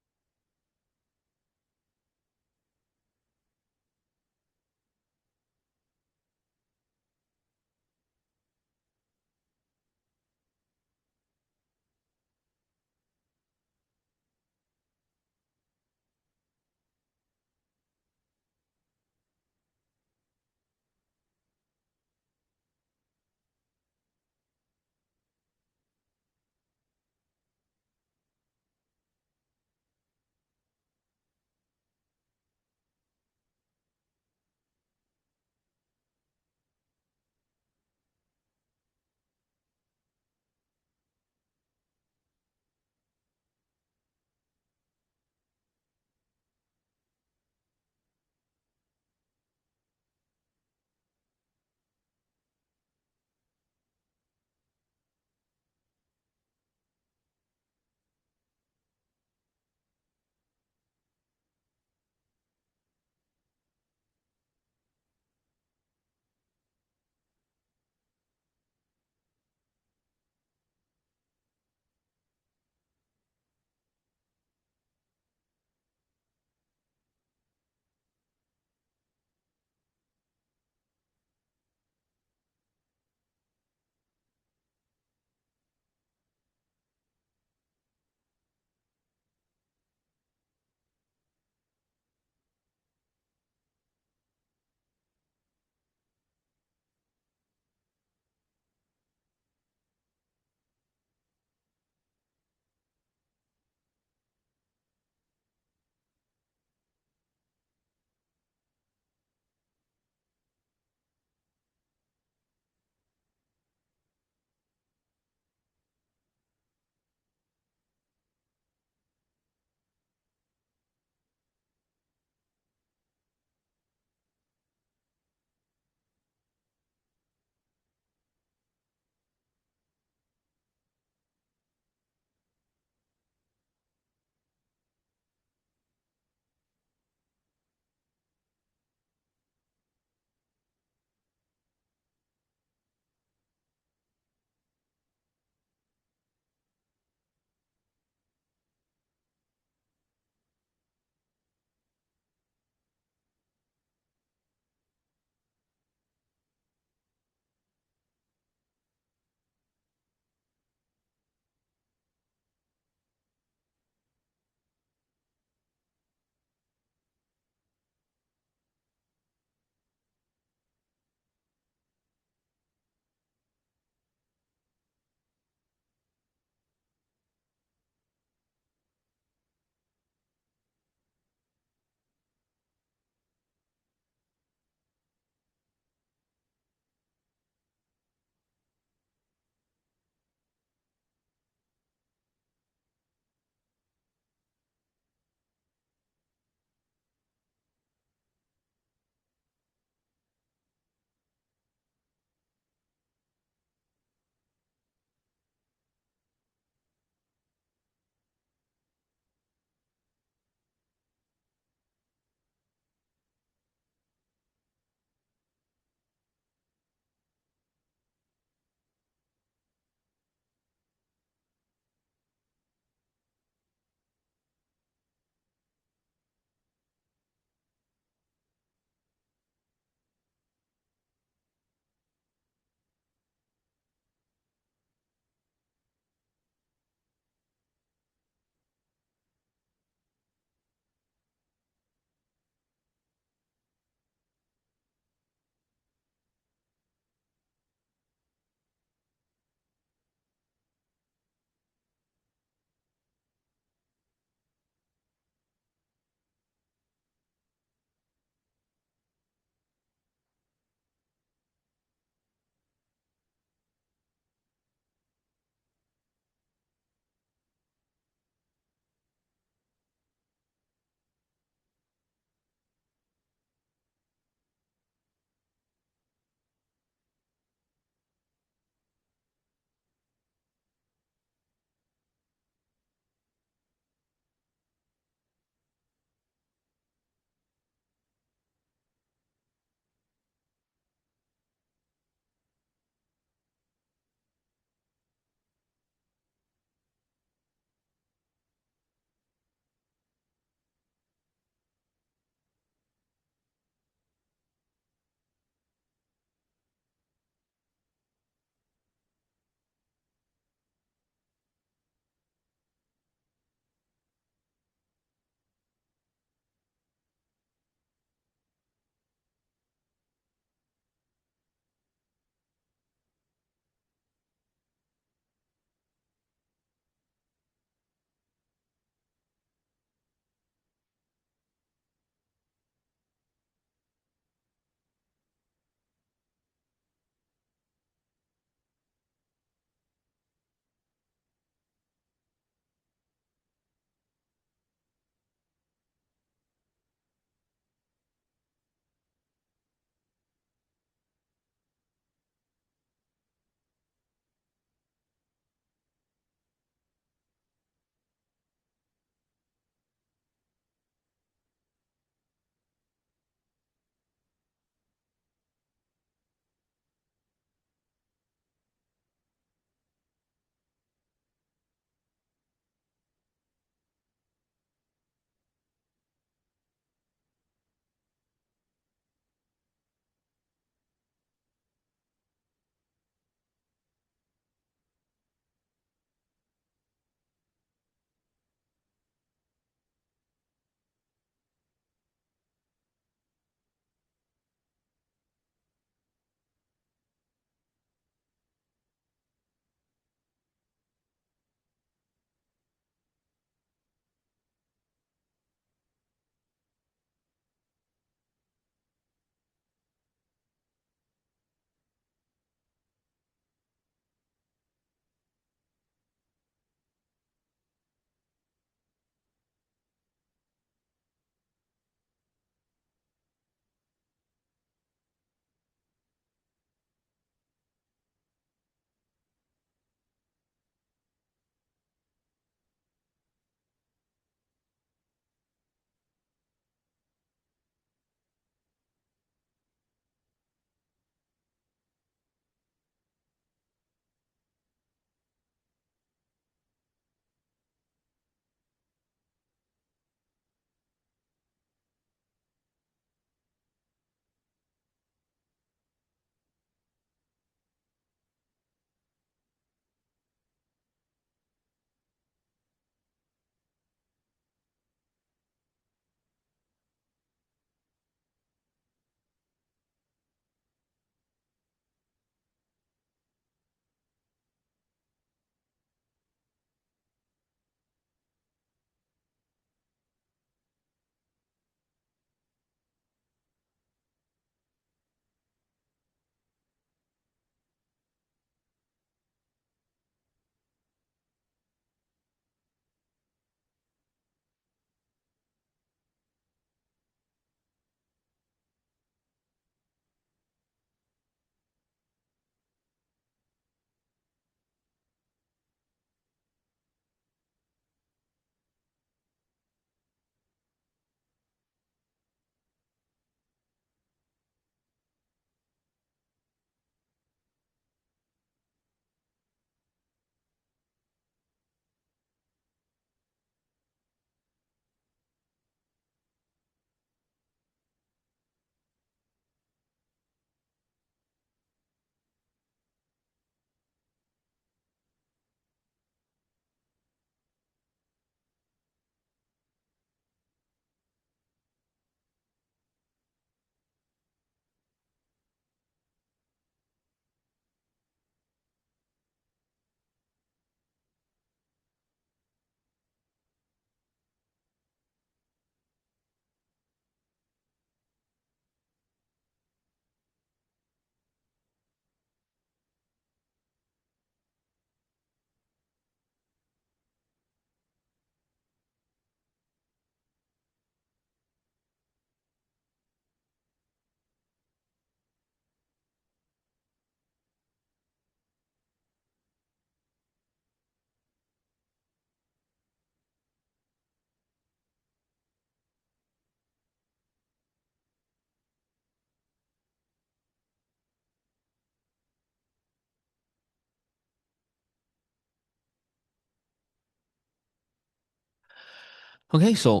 Okay, so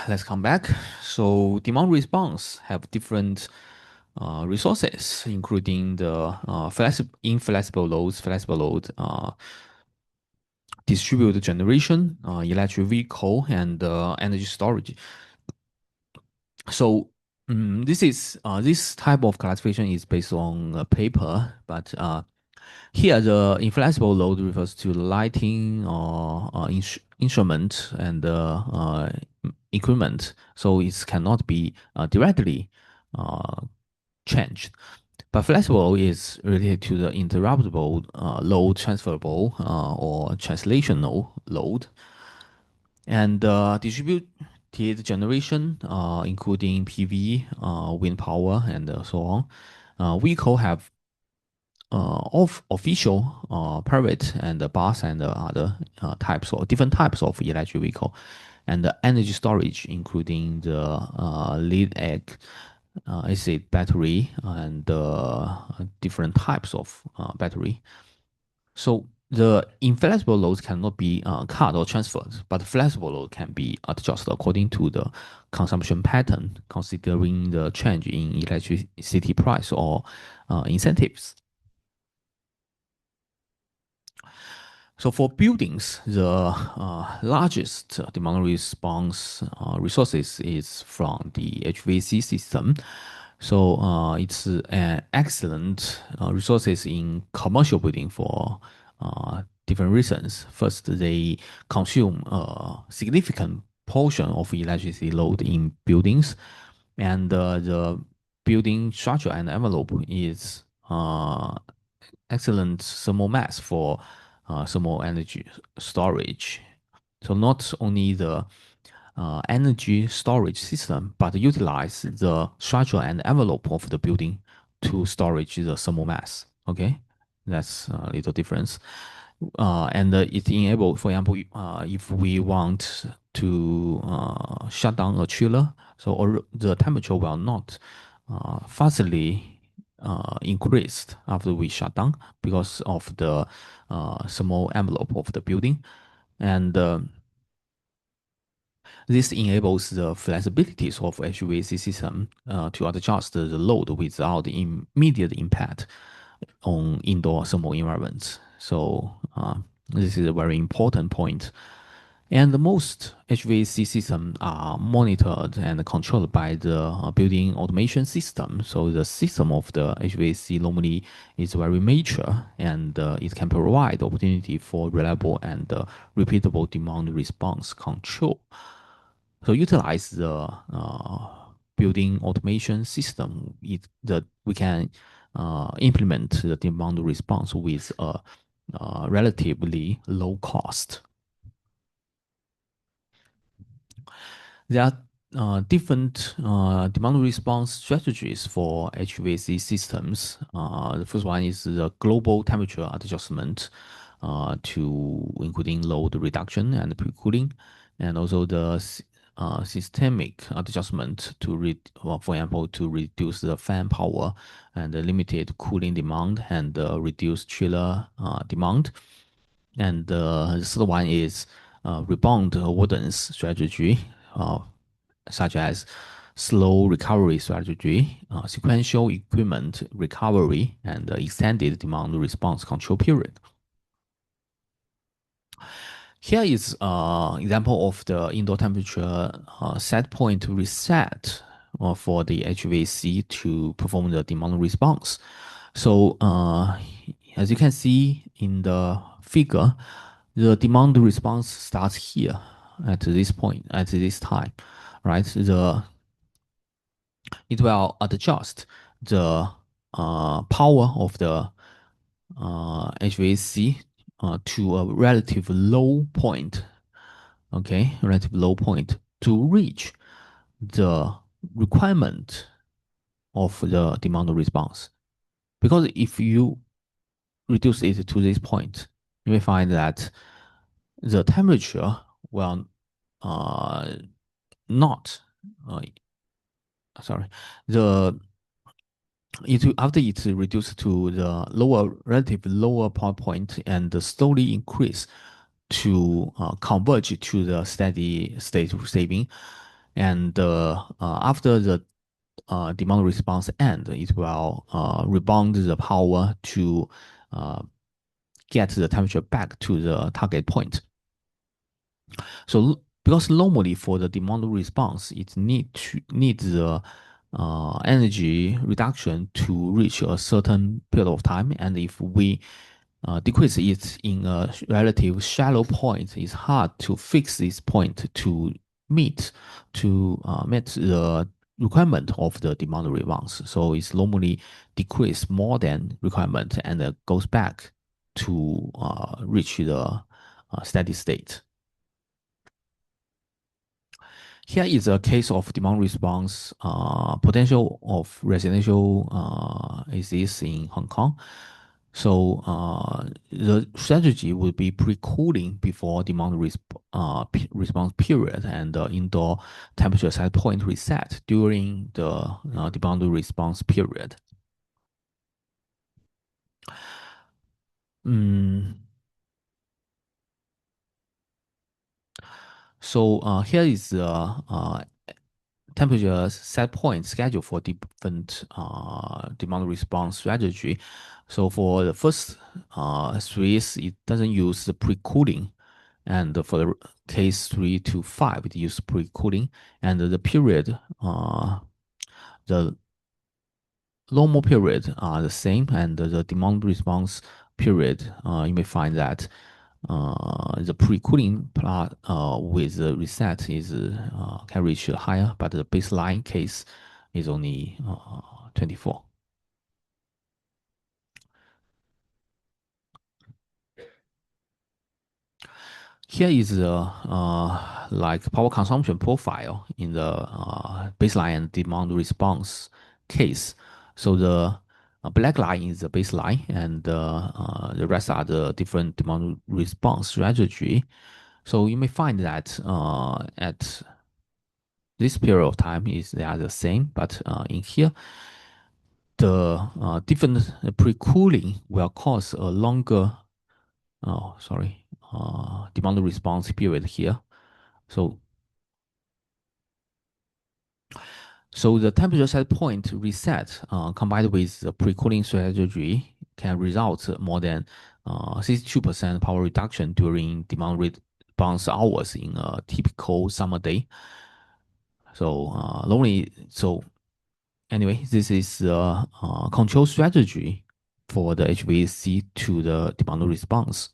let's come back. So demand response have different resources, including the inflexible loads, flexible load, distributed generation, electric vehicle, and energy storage. So this type of classification is based on a paper, but here the inflexible load refers to lighting or instrument and equipment, so it cannot be directly uh, changed. But flexible is related to the interruptible load, transferable or translational load, and distributed generation, including PV, wind power, and so on. Vehicle have of official, private, and bus and other types or different types of electric vehicle, and the energy storage, including the lead acid battery and different types of battery. So the inflexible loads cannot be cut or transferred, but flexible load can be adjusted according to the consumption pattern, considering the change in electricity price or incentives. So for buildings, the largest demand response resources is from the HVAC system. So it's an excellent resources in commercial building for different reasons. First, they consume a significant portion of electricity load in buildings, and the building structure and envelope is excellent thermal mass for thermal energy storage. So not only the energy storage system, but utilize the structure and envelope of the building to storage the thermal mass. Okay, that's a little difference. And it enable, for example, if we want to shut down a chiller, so or the temperature will not fastly increased after we shut down because of the small envelope of the building, and this enables the flexibilities of HVAC system to adjust the load without immediate impact on indoor thermal environments. So this is a very important point. And most HVAC systems are monitored and controlled by the building automation system. So the system of the HVAC normally is very mature, and it can provide opportunity for reliable and repeatable demand response control. So utilize the building automation system, that we can implement the demand response with a relatively low cost. There are different demand response strategies for HVAC systems. The first one is the global temperature adjustment, to including load reduction and pre-cooling, and also the systemic adjustment to for example, to reduce the fan power and the limited cooling demand and reduce chiller demand. And the third one is rebound avoidance strategy, uh, such as slow recovery strategy, sequential equipment recovery, and extended demand response control period. Here is an example of the indoor temperature set point reset for the HVAC to perform the demand response. So as you can see in the figure, the demand response starts here at this point, at this time, right? It will adjust the power of the HVAC to a relative low point, okay, relative low point to reach the requirement of the demand response. Because if you reduce it to this point, you may find that the temperature will not, sorry, the after it's reduced to the lower, relative lower power point and slowly increase, to converge to the steady state saving. And after the demand response end, it will rebound the power to get the temperature back to the target point. So because normally for the demand response, it needs the energy reduction to reach a certain period of time, and if we decrease it in a relative shallow point, it's hard to fix this point to meet meet the requirement of the demand response. So it's normally decrease more than requirement and goes back to reach the steady state. Here is a case of demand response potential of residential exists in Hong Kong. So the strategy would be pre-cooling before demand response period and indoor temperature set point reset during the demand response period. So here is the temperature set point schedule for different demand response strategy. So for the first series, it doesn't use the pre-cooling. And for the case 3 to 5, it uses pre-cooling. And the period, the normal period are the same. And the demand response period, you may find that the pre-cooling plot with the reset is can reach higher, but the baseline case is only 24. Here is the like power consumption profile in the baseline and demand response case. So the black line is the baseline, and the rest are the different demand response strategy. So you may find that at this period of time they are the same, but in here the different pre-cooling will cause a longer demand response period here. So the temperature set point reset combined with the pre-cooling strategy can result more than 62% power reduction during demand response hours in a typical summer day. So anyway, this is the control strategy for the HVAC to the demand response.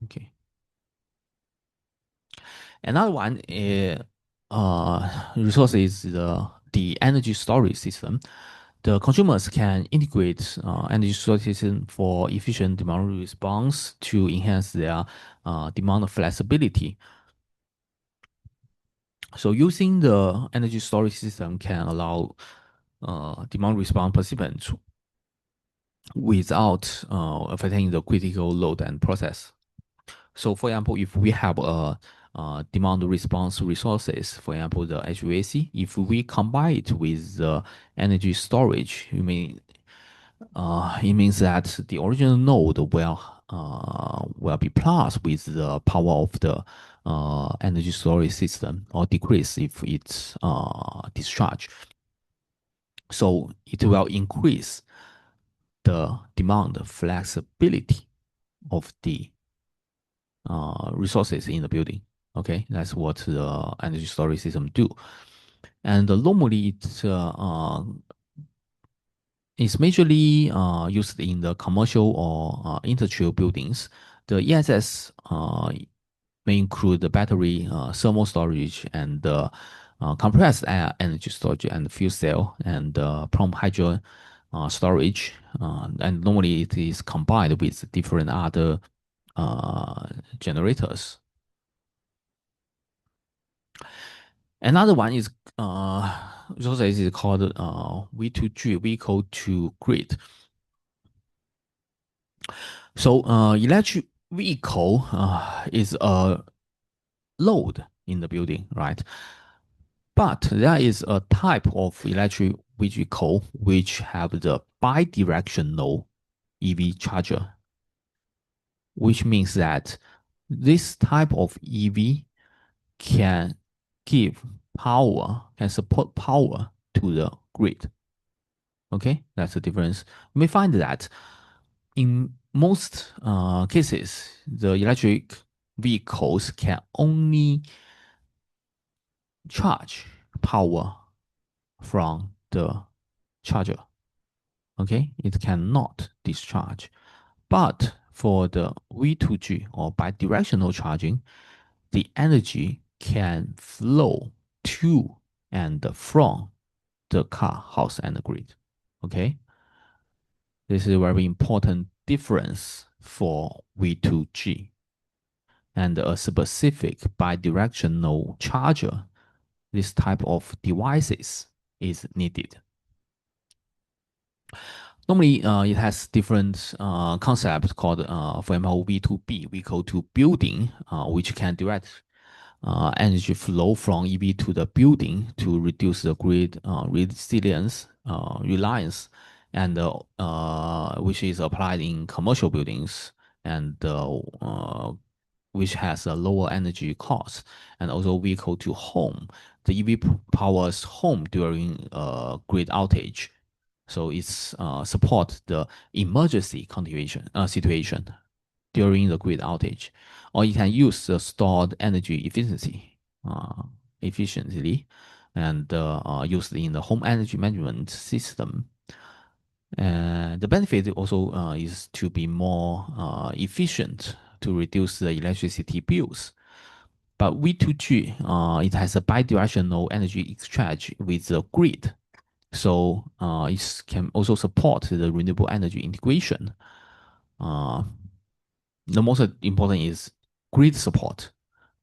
Okay. Another one is resource is the energy storage system. The consumers can integrate energy storage system for efficient demand response to enhance their demand flexibility. So using the energy storage system can allow demand response participants without affecting the critical load and process. So for example, if we have a demand response resources, for example, the HVAC, if we combine it with the energy storage, it means that the original node will be plus with the power of the energy storage system, or decrease if it's discharged. So it will increase the demand flexibility of the resources in the building. Okay, that's what the energy storage system do. And normally it's majorly used in the commercial or industrial buildings. The ESS may include the battery, thermal storage, and compressed air energy storage, and fuel cell, and pumped hydro storage. And normally it is combined with different other generators. Another one is resources is called V2G, vehicle to grid. So electric vehicle is a load in the building, right? But there is a type of electric vehicle which have the bidirectional EV charger, which means that this type of EV can give power, can support power to the grid. Okay, that's the difference. You may find that in most cases, the electric vehicles can only charge power from the charger. Okay, it cannot discharge. But for the V2G or bidirectional charging, the energy can flow to and from the car, house, and the grid. Okay, this is a very important difference for V2G. And a specific bidirectional charger, this type of devices is needed. Normally, it has different concepts called, for example, V2B, vehicle to building, which can direct energy flow from EV to the building to reduce the grid resilience, reliance, and which is applied in commercial buildings and which has a lower energy cost, and also vehicle to home. The EV powers home during grid outage, so it's support the emergency situation during the grid outage, or you can use the stored energy efficiently and used in the home energy management system. And the benefit also is to be more efficient to reduce the electricity bills. But V2G, it has a bidirectional energy exchange with the grid. So it can also support the renewable energy integration. The most important is grid support,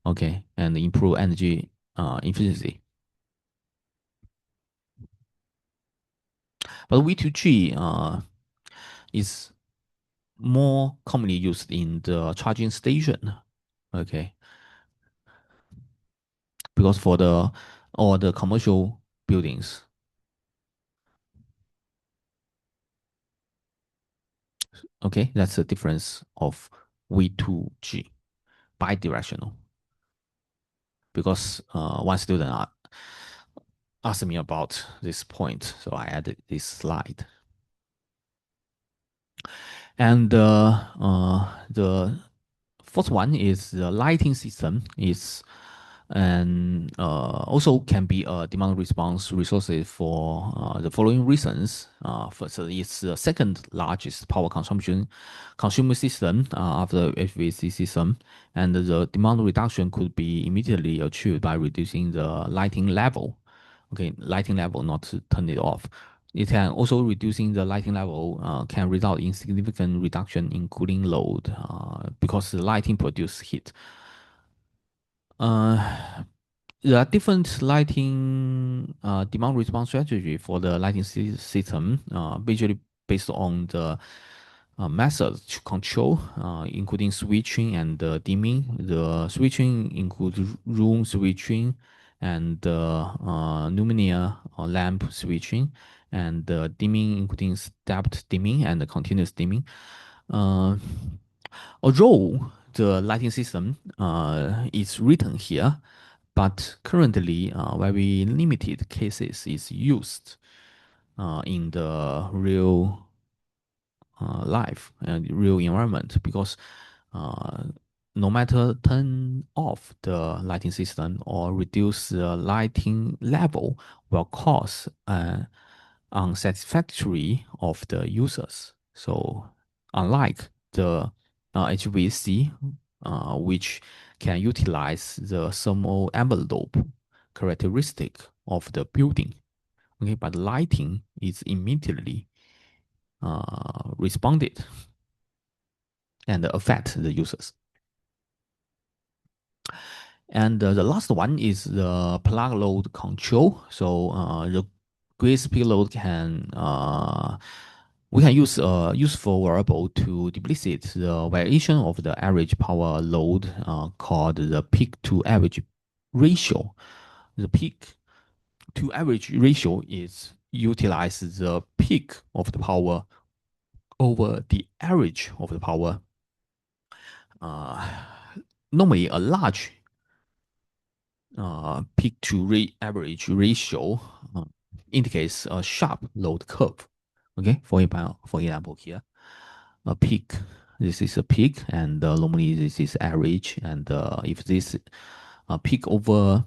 okay, and improve energy efficiency. But V2G is more commonly used in the charging station, okay, because for the all the commercial buildings, okay, that's the difference of V2G bidirectional. Because one student asked me about this point, so I added this slide. And the fourth one is the lighting system is and also can be a demand response resources for the following reasons. First, it's the second largest power consumer system after HVAC system, and the demand reduction could be immediately achieved by reducing the lighting level. Okay, lighting level, not to turn it off. It can also reducing the lighting level can result in significant reduction in cooling load because the lighting produce heat. There are different lighting demand response strategy for the lighting system, basically based on the methods to control, including switching and dimming. The switching includes room switching and luminaire or lamp switching, and dimming including stepped dimming and continuous dimming. Uh, Although the lighting system is written here, but currently very limited cases is used in the real life and real environment because uh, no matter turn off the lighting system or reduce the lighting level will cause unsatisfactory of the users. So unlike the HVAC, which can utilize the thermal envelope characteristic of the building, okay, but lighting is immediately responded and affect the users. And the last one is the plug load control. So the grid speed load can we can use a useful variable to duplicate the variation of the average power load called the peak to average ratio. The peak to average ratio is utilize the peak of the power over the average of the power normally a large peak to average ratio indicates a sharp load curve. Okay, for example here, a peak. This is a peak, and normally this is average. And if this peak over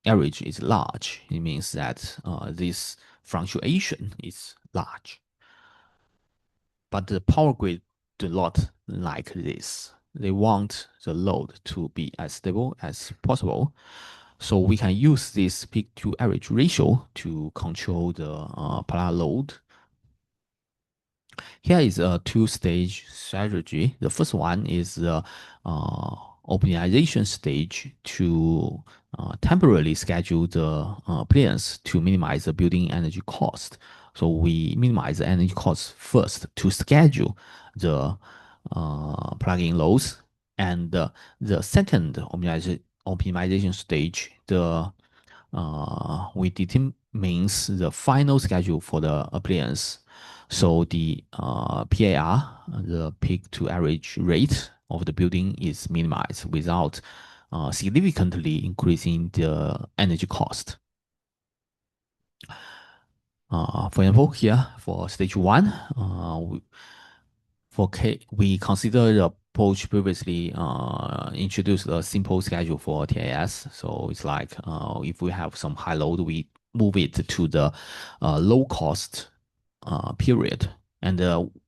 average is large, it means that this fluctuation is large. But the power grid do not like this. They want the load to be as stable as possible. So we can use this peak to average ratio to control the polar load. Here is a two-stage strategy. The first one is the optimization stage to temporarily schedule the appliance to minimize the building energy cost. So we minimize the energy cost first to schedule the plug-in loads. And the second optimization stage, we determines the final schedule for the appliance. So the PAR, the peak to average rate of the building, is minimized without significantly increasing the energy cost. For example, here for stage one, we consider the approach previously introduced a simple schedule for TAS. So it's like if we have some high load, we move it to the low cost period. And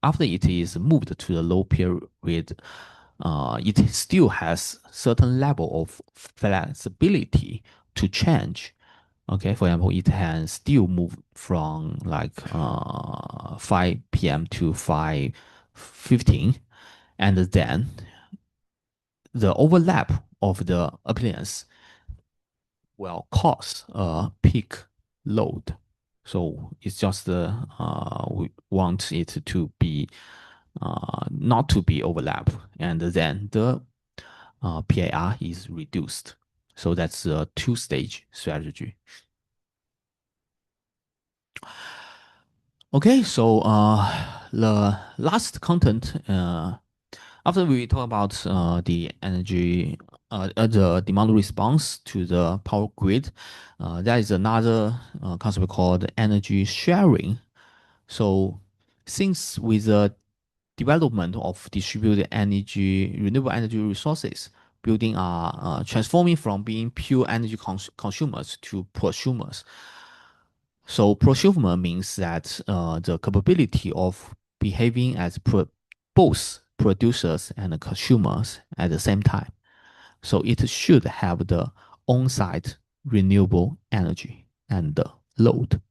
after it is moved to the low period, it still has certain level of flexibility to change. Okay, for example, it can still move from like 5 p.m. to 5:15, and then the overlap of the appliance will cause a peak load. So it's just we want it to be not to be overlap, and then the PAR is reduced. So that's a two-stage strategy. Okay, so the last content after we talk about the energy, the demand response to the power grid, there is another concept called energy sharing. So, since with the development of distributed energy, renewable energy resources, building are transforming from being pure energy consumers to prosumers. So prosumer means that the capability of behaving as both producers and consumers at the same time. So it should have the on-site renewable energy and the load.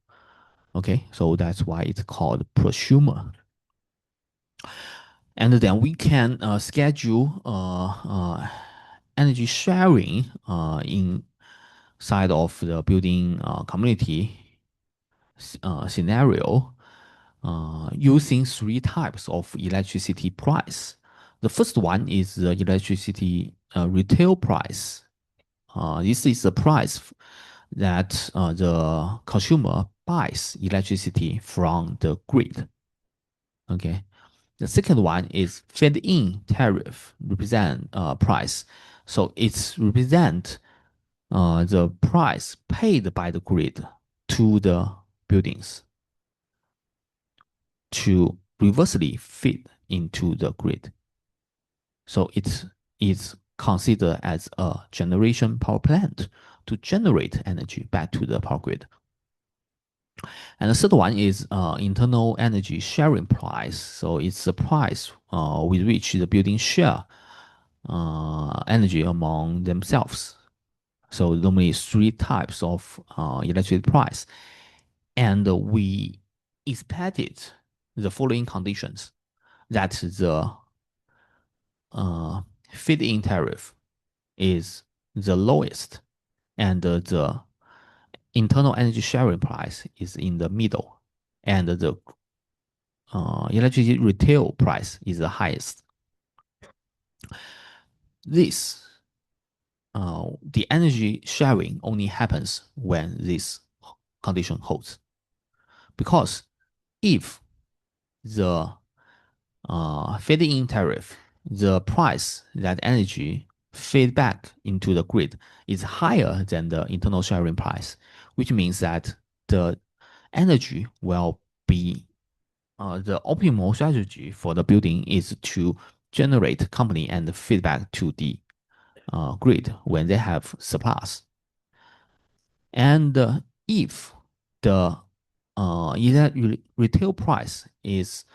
Okay, so that's why it's called prosumer. And then we can schedule energy sharing inside of the building community scenario using three types of electricity price. The first one is the electricity retail price. This is the price that the consumer buys electricity from the grid. Okay. The second one is fed-in tariff represent price. So it's represent the price paid by the grid to the buildings to reversely feed into the grid. So it is considered as a generation power plant to generate energy back to the power grid. And the third one is internal energy sharing price. So it's the price with which the building share energy among themselves. So normally three types of electricity price. And we expected the following conditions: that the feed-in tariff is the lowest, and the internal energy sharing price is in the middle, and the electricity retail price is the highest. This the energy sharing only happens when this condition holds, because if the feed-in tariff, the price that energy feedback into the grid is higher than the internal sharing price, which means that the energy will be the optimal strategy for the building is to generate company and feedback to the grid when they have surplus. And if the retail price is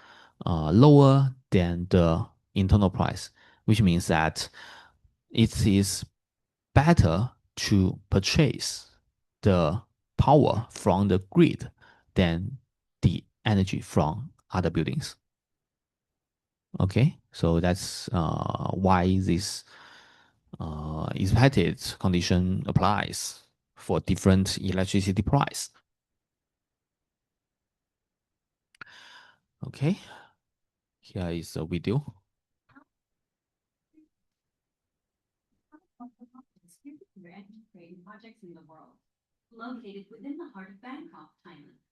lower than the internal price, which means that it is better to purchase the power from the grid than the energy from other buildings. Okay, so that's why this expected condition applies for different electricity price. Okay, here is a video. Trading projects in the world, located within the heart of Bangkok, Thailand.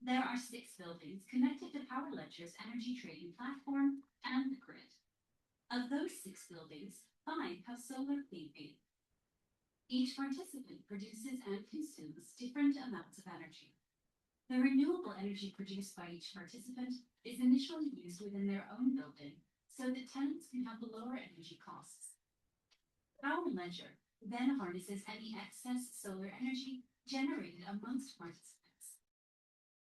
There are 6 buildings connected to Power Ledger's energy trading platform and the grid. Of those 6 buildings, 5 have solar PV. Each participant produces and consumes different amounts of energy. The renewable energy produced by each participant is initially used within their own building so that tenants can have lower energy costs. Power Ledger then harnesses any excess solar energy generated amongst participants.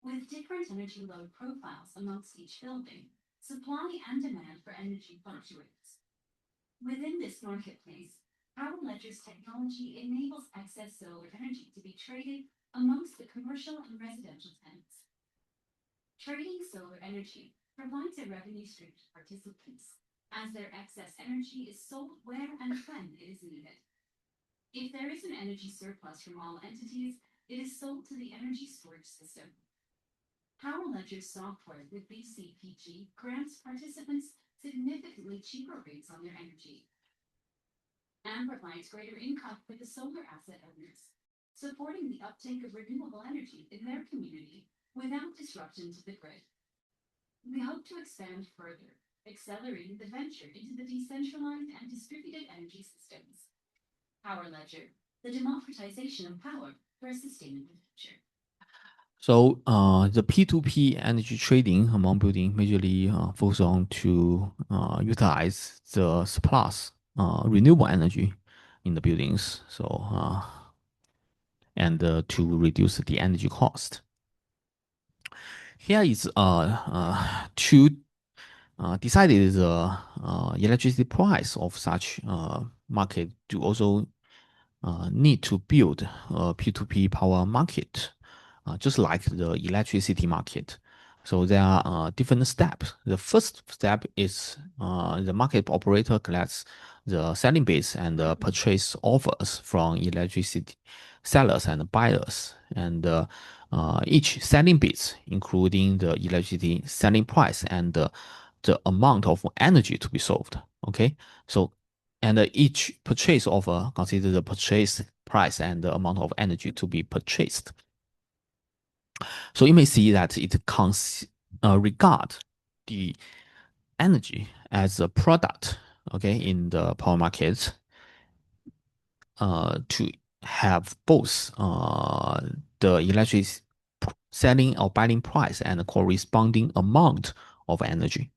With different energy load profiles amongst each building, supply and demand for energy fluctuates. Within this marketplace, Power Ledger's technology enables excess solar energy to be traded amongst the commercial and residential tenants. Trading solar energy provides a revenue stream to participants, as their excess energy is sold where and when it is needed. If there is an energy surplus from all entities, it is sold to the energy storage system. Power Ledger's software with BCPG grants participants significantly cheaper rates on their energy and provides greater income for the solar asset owners, supporting the uptake of renewable energy in their community without disruption to the grid. We hope to expand further, accelerating the venture into the decentralized and distributed energy systems. Power Ledger, the democratization of power for a sustainable future. So the P2P energy trading among buildings majorly focus on to utilize the surplus renewable energy in the buildings. So and to reduce the energy cost. Here is to decided the electricity price of such market to also need to build a P2P power market, just like the electricity market. So there are different steps. The first step is the market operator collects the selling bids and purchase offers from electricity sellers and buyers. And each selling bids, including the electricity selling price and the amount of energy to be sold. Okay, so and each purchase offer consider the purchase price and the amount of energy to be purchased. So you may see that it regard the energy as a product, okay, in the power market, to have both the electricity selling or buying price and the corresponding amount of energy.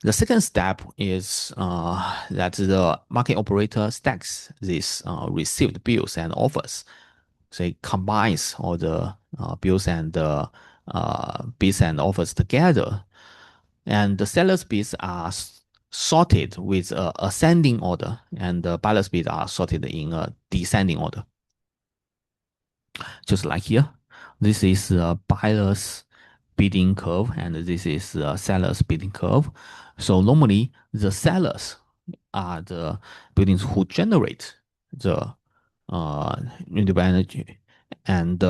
The second step is that the market operator stacks these received bills and offers. So it combines all the bills and bids and offers together. And the seller's bids are sorted with ascending order, and the buyer's bids are sorted in a descending order. Just like here, this is a buyer's bidding curve, and this is the seller's bidding curve. So normally, the sellers are the buildings who generate the renewable energy, and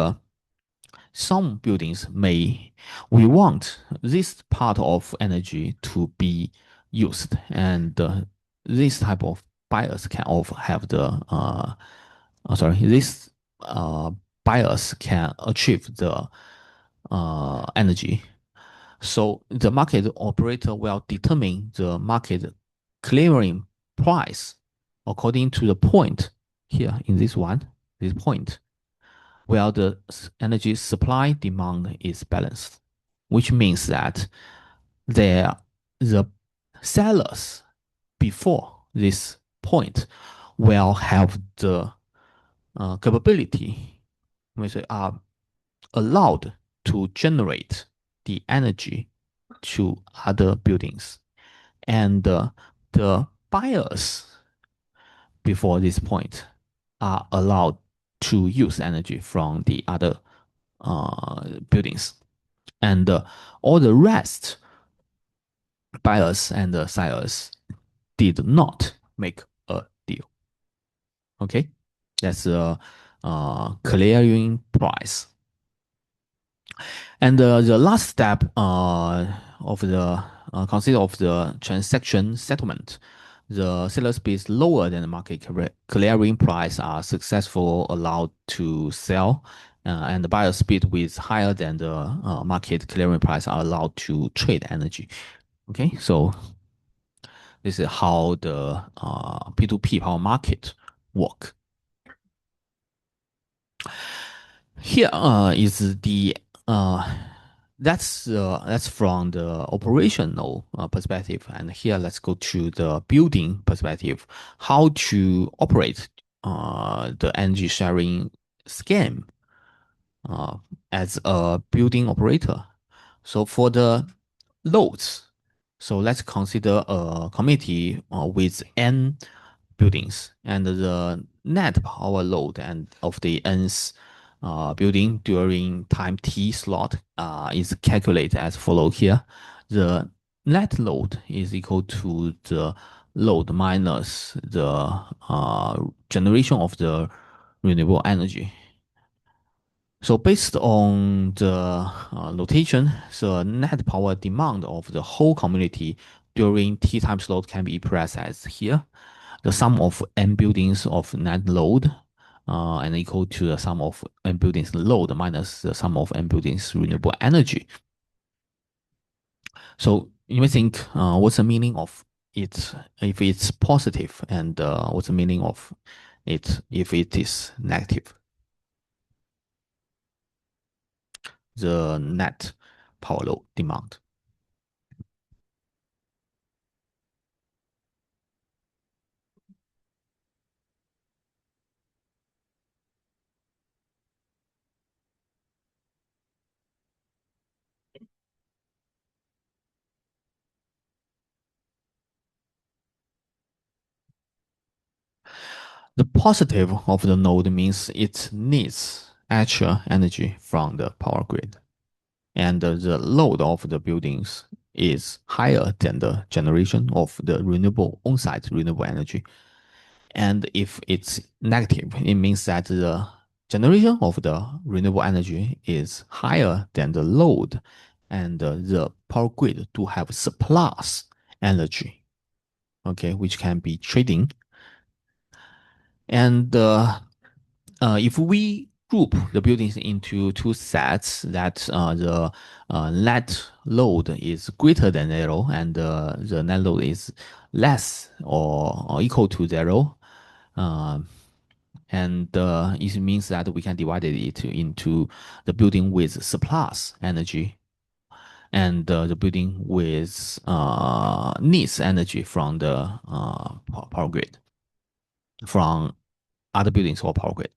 some buildings we want this part of energy to be used, and this type of buyers can have the this buyers can achieve the energy. So the market operator will determine the market clearing price according to the point here in this point, where the energy supply demand is balanced, which means that the sellers before this point will have the capability, which are allowed to generate the energy to other buildings. And the buyers before this point are allowed to use energy from the other buildings. And all the rest, buyers and sellers, did not make a deal. Okay, that's a clearing price. And the last step of the consider of the transaction settlement. The sellers bids lower than the market clearing price are successful allowed to sell, and the buyers bid with higher than the market clearing price are allowed to trade energy. Okay, so this is how the P2P power market work. Here is the that's from the operational perspective, and here let's go to the building perspective. How to operate the energy sharing scheme as a building operator. So for the loads, so let's consider a community with n buildings, and the net power load and of the n's building during time t slot is calculated as follow here. The net load is equal to the load minus the generation of the renewable energy. So based on the notation, the net power demand of the whole community during T time slot can be expressed as here. The sum of n buildings of net load and equal to the sum of n buildings load minus the sum of n buildings renewable energy. So you may think, what's the meaning of it if it's positive, and what's the meaning of it if it is negative? The net power load demand. The positive of the node means it needs actual energy from the power grid, and the load of the buildings is higher than the generation of the renewable on-site renewable energy. And if it's negative, it means that the generation of the renewable energy is higher than the load, and the power grid do have surplus energy, okay, which can be trading. And if we group the buildings into two sets, that the net load is greater than 0 and the net load is less or equal to 0, and it means that we can divide it into the building with surplus energy and the building with needs energy from the power grid, from other buildings or power grid.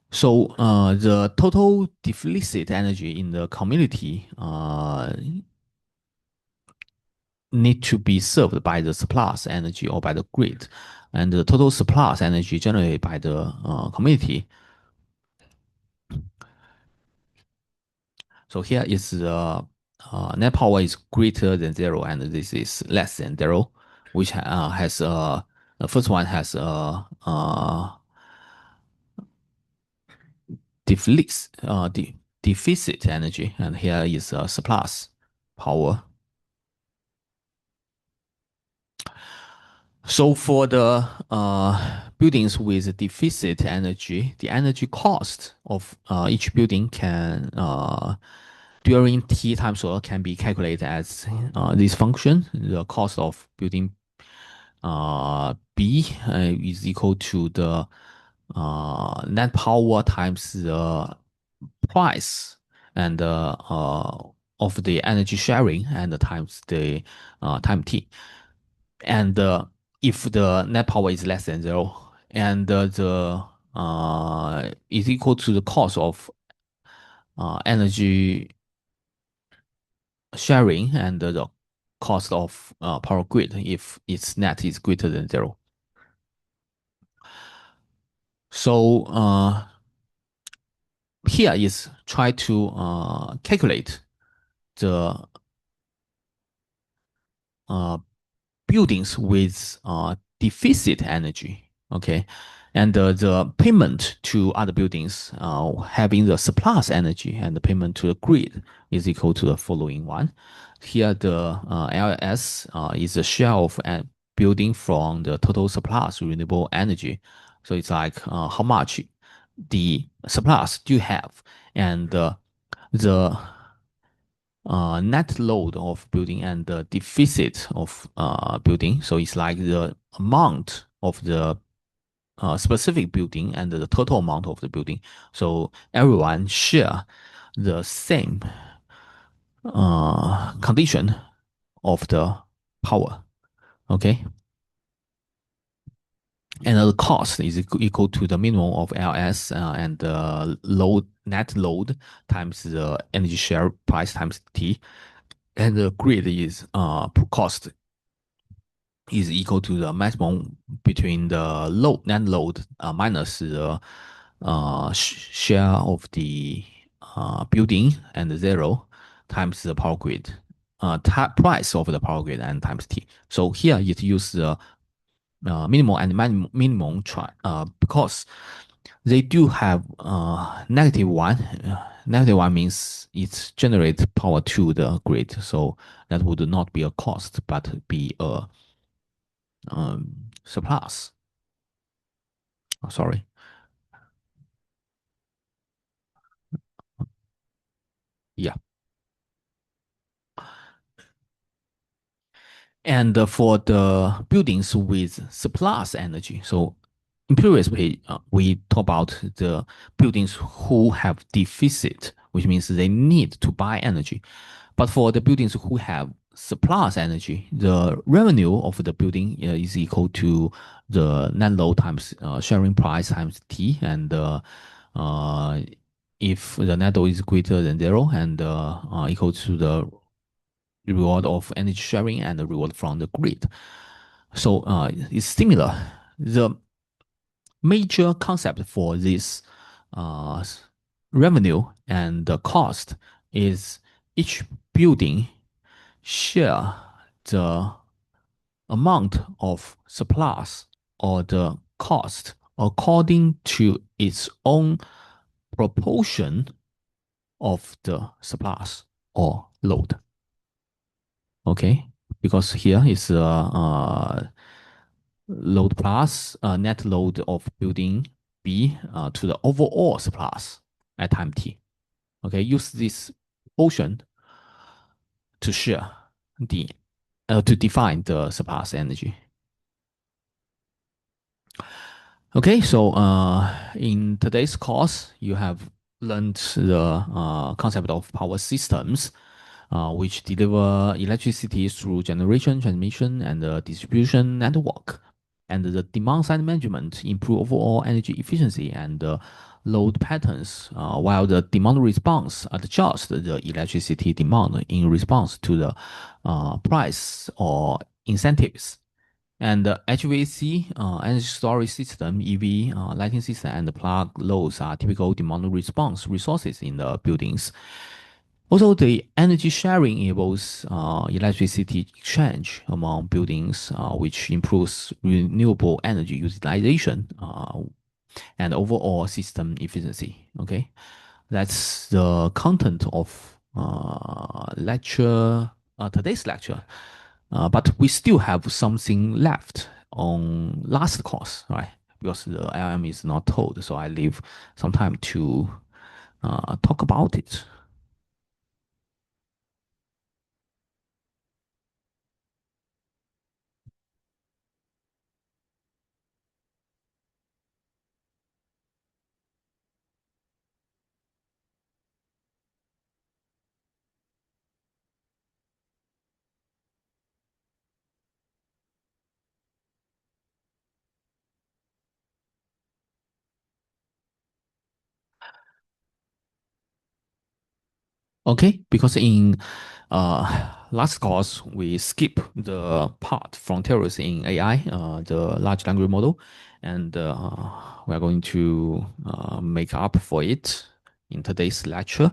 So the total deficit energy in the community need to be served by the surplus energy or by the grid, and the total surplus energy generated by the community. So here is the net power is greater than 0, and this is less than 0, which has the first one has deficit energy, and here is surplus power. So for the buildings with deficit energy, the energy cost of each building can during T time slot can be calculated as this function, the cost of building B is equal to the net power times the price and of the energy sharing and times the time t. And if the net power is less than zero, and the is equal to the cost of energy sharing and the cost of power grid if its net is greater than zero. So here is try to calculate the buildings with deficit energy. Okay, and the payment to other buildings having the surplus energy and the payment to the grid is equal to the following one. Here the LS is the share of a building from the total surplus renewable energy. So it's like how much the surplus do you have, and the net load of building and the deficit of building. So it's like the amount of the specific building and the total amount of the building. So everyone share the same condition of the power. Okay. And the cost is equal to the minimum of LS and the net load times the energy share price times T. And the grid is cost is equal to the maximum between the net load minus the share of the building and zero times the power grid price of the power grid and times t. So here it use the minimum and minimum because they do have negative one. Negative one means it generates power to the grid, so that would not be a cost but be a surplus. Oh, sorry. Yeah. And for the buildings with surplus energy, so in previous page, we talk about the buildings who have deficit, which means they need to buy energy. But for the buildings who have surplus energy, the revenue of the building is equal to the net load times sharing price times T. And if the net load is greater than zero and equal to the reward of energy sharing and the reward from the grid. So it's similar. The major concept for this uh, revenue and the cost is each building share the amount of surplus or the cost according to its own proportion of the surplus or load. Okay, because here is load plus net load of building B to the overall surplus at time t. Okay, use this portion to share the to define the surplus energy. Okay, so in today's course, you have learned the concept of power systems, which deliver electricity through generation, transmission, and the distribution network. And the demand side management improve overall energy efficiency and load patterns, while the demand response adjusts the electricity demand in response to the price or incentives. And the HVAC, energy storage system, EV, lighting system, and the plug loads are typical demand response resources in the buildings. Also, the energy sharing enables electricity exchange among buildings, which improves renewable energy utilization and overall system efficiency. Okay, that's the content of today's lecture. But we still have something left on last course, right? Because the LM is not told, so I leave some time to talk about it. Okay, because in last course we skip the part frontiers in AI, the large language model, and we are going to make up for it in today's lecture.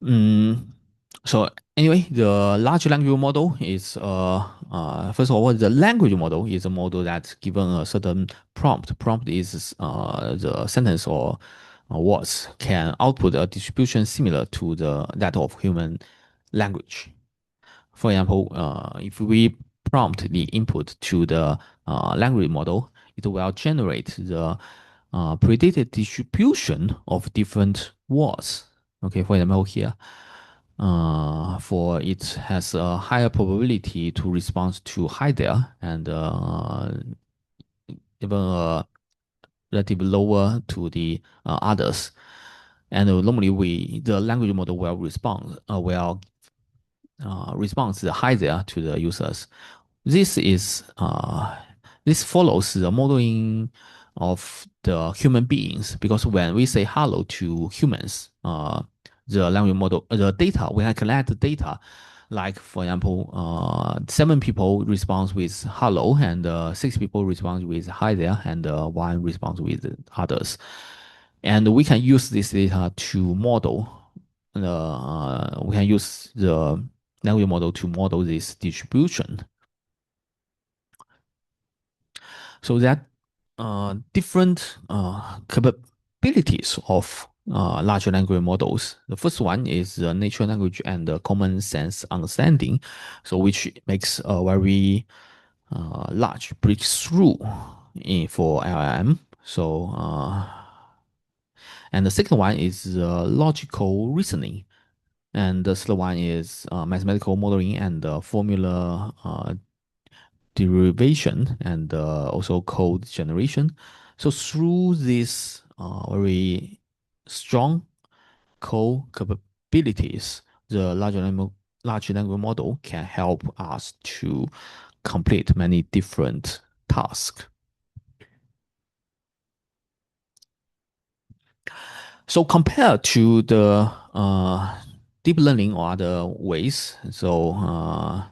Mm, so anyway, the large language model is first of all, the language model is a model that's given a certain prompt. Prompt is the sentence or words can output a distribution similar to that of human language. For example, if we prompt the input to the language model, it will generate the predicted distribution of different words. Okay, for example, here, for it has a higher probability to respond to hi there and even relatively lower to the others. And normally the language model will respond the hi there to the users. This is this follows the modeling of the human beings because when we say hello to humans, the language model, the data, we can collect the data. Like for example, 7 people respond with hello, and 6 people respond with hi there, and 1 responds with others. And we can use this data to model. We can use the language model to model this distribution. So that different capabilities of large language models. The first one is the natural language and the common sense understanding, so which makes a very large breakthrough for LLM. So and the second one is logical reasoning. And the third one is mathematical modeling and formula derivation and also code generation. So through this very strong code capabilities, the large language model can help us to complete many different tasks. So compared to the deep learning or other ways, so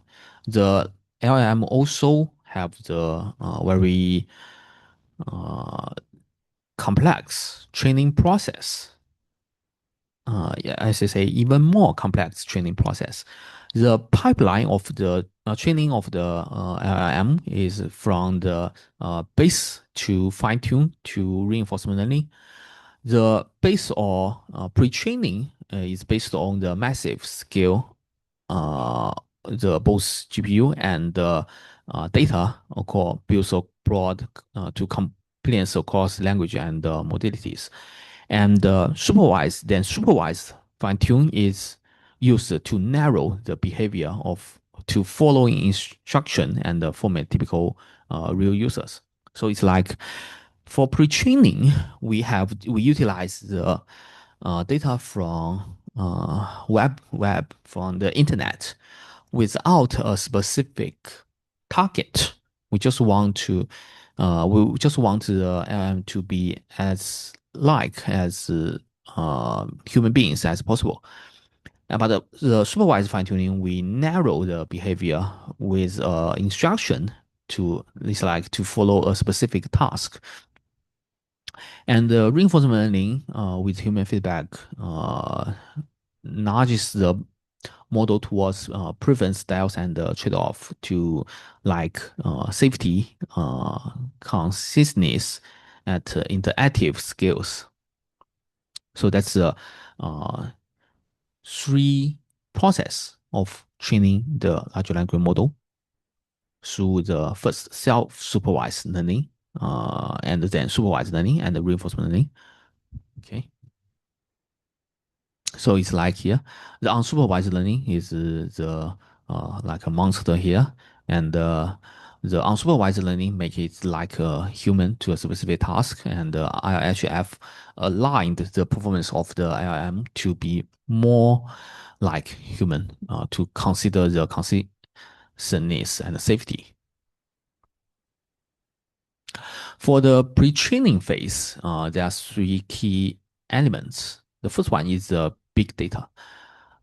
the LLM also have the very complex training process. Yeah, as I say, even more complex training process. The pipeline of the training of the LLM is from the base to fine tune to reinforcement learning. The base or pre-training is based on the massive scale, the both GPU and the data built so broad to compliance across language and modalities. And supervised fine tune is used to narrow the behavior of to following instruction and format typical real users. So it's like for pre-training, we utilize the data from web from the internet without a specific target. We just want to the LM to be as human beings as possible. But the supervised fine tuning, we narrow the behavior with instruction to it's like to follow a specific task. And the reinforcement learning with human feedback nudges the model towards preference styles and trade-off to like safety, consistency, at interactive skills. So that's the three process of training the large language model through the first self-supervised learning, and then supervised learning and the reinforcement learning. Okay. So it's like here, the unsupervised learning is the like a monster here, and the unsupervised learning make it like a human to a specific task, and the IRHF aligned the performance of the LLM to be more like human to consider the consistentness and safety. For the pre-training phase, there are 3 key elements. The first one is the big data.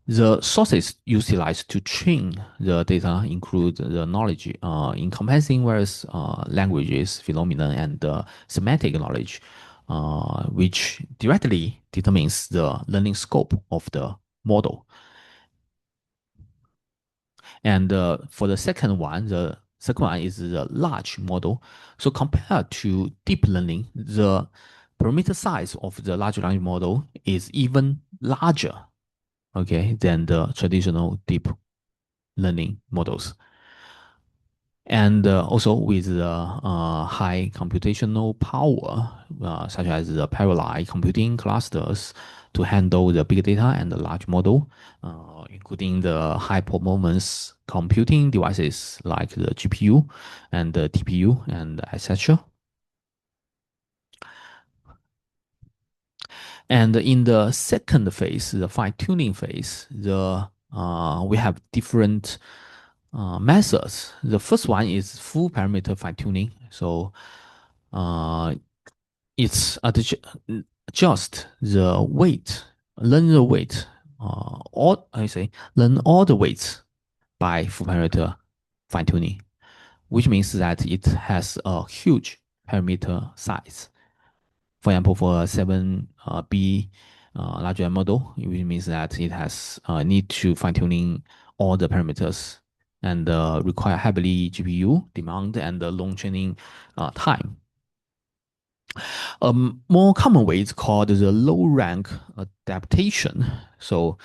The sources utilized to train the data include the knowledge encompassing various languages, phenomena, and semantic knowledge, which directly determines the learning scope of the model. And for the second one is the large model. So compared to deep learning, the parameter size of the large language model is even larger, okay, than the traditional deep learning models. And also with the high computational power, such as the parallel computing clusters to handle the big data and the large model, including the high performance computing devices like the GPU and the TPU and etc. And in the second phase, the fine tuning phase, we have different methods. The first one is full parameter fine tuning. So uh, it's just the weight, learn the weight, learn all the weights by full parameter fine tuning, which means that it has a huge parameter size. For example, for a 7B large language model, which means that it has need to fine tuning all the parameters and require heavily GPU demand and long training time. A more common way is called the low rank adaptation. So,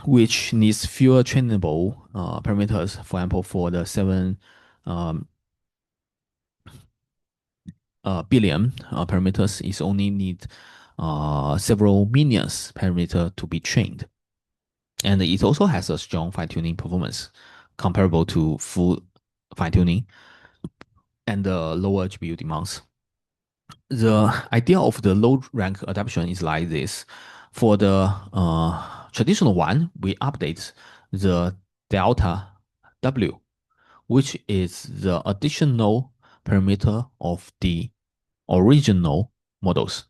which needs fewer trainable parameters. For example, for the 7 um, billion parameters, it only need several millions parameter to be trained. And it also has a strong fine-tuning performance comparable to full fine-tuning and lower GPU demands. The idea of the low rank adaptation is like this. For the traditional one, we update the delta W, which is the additional parameter of the original models.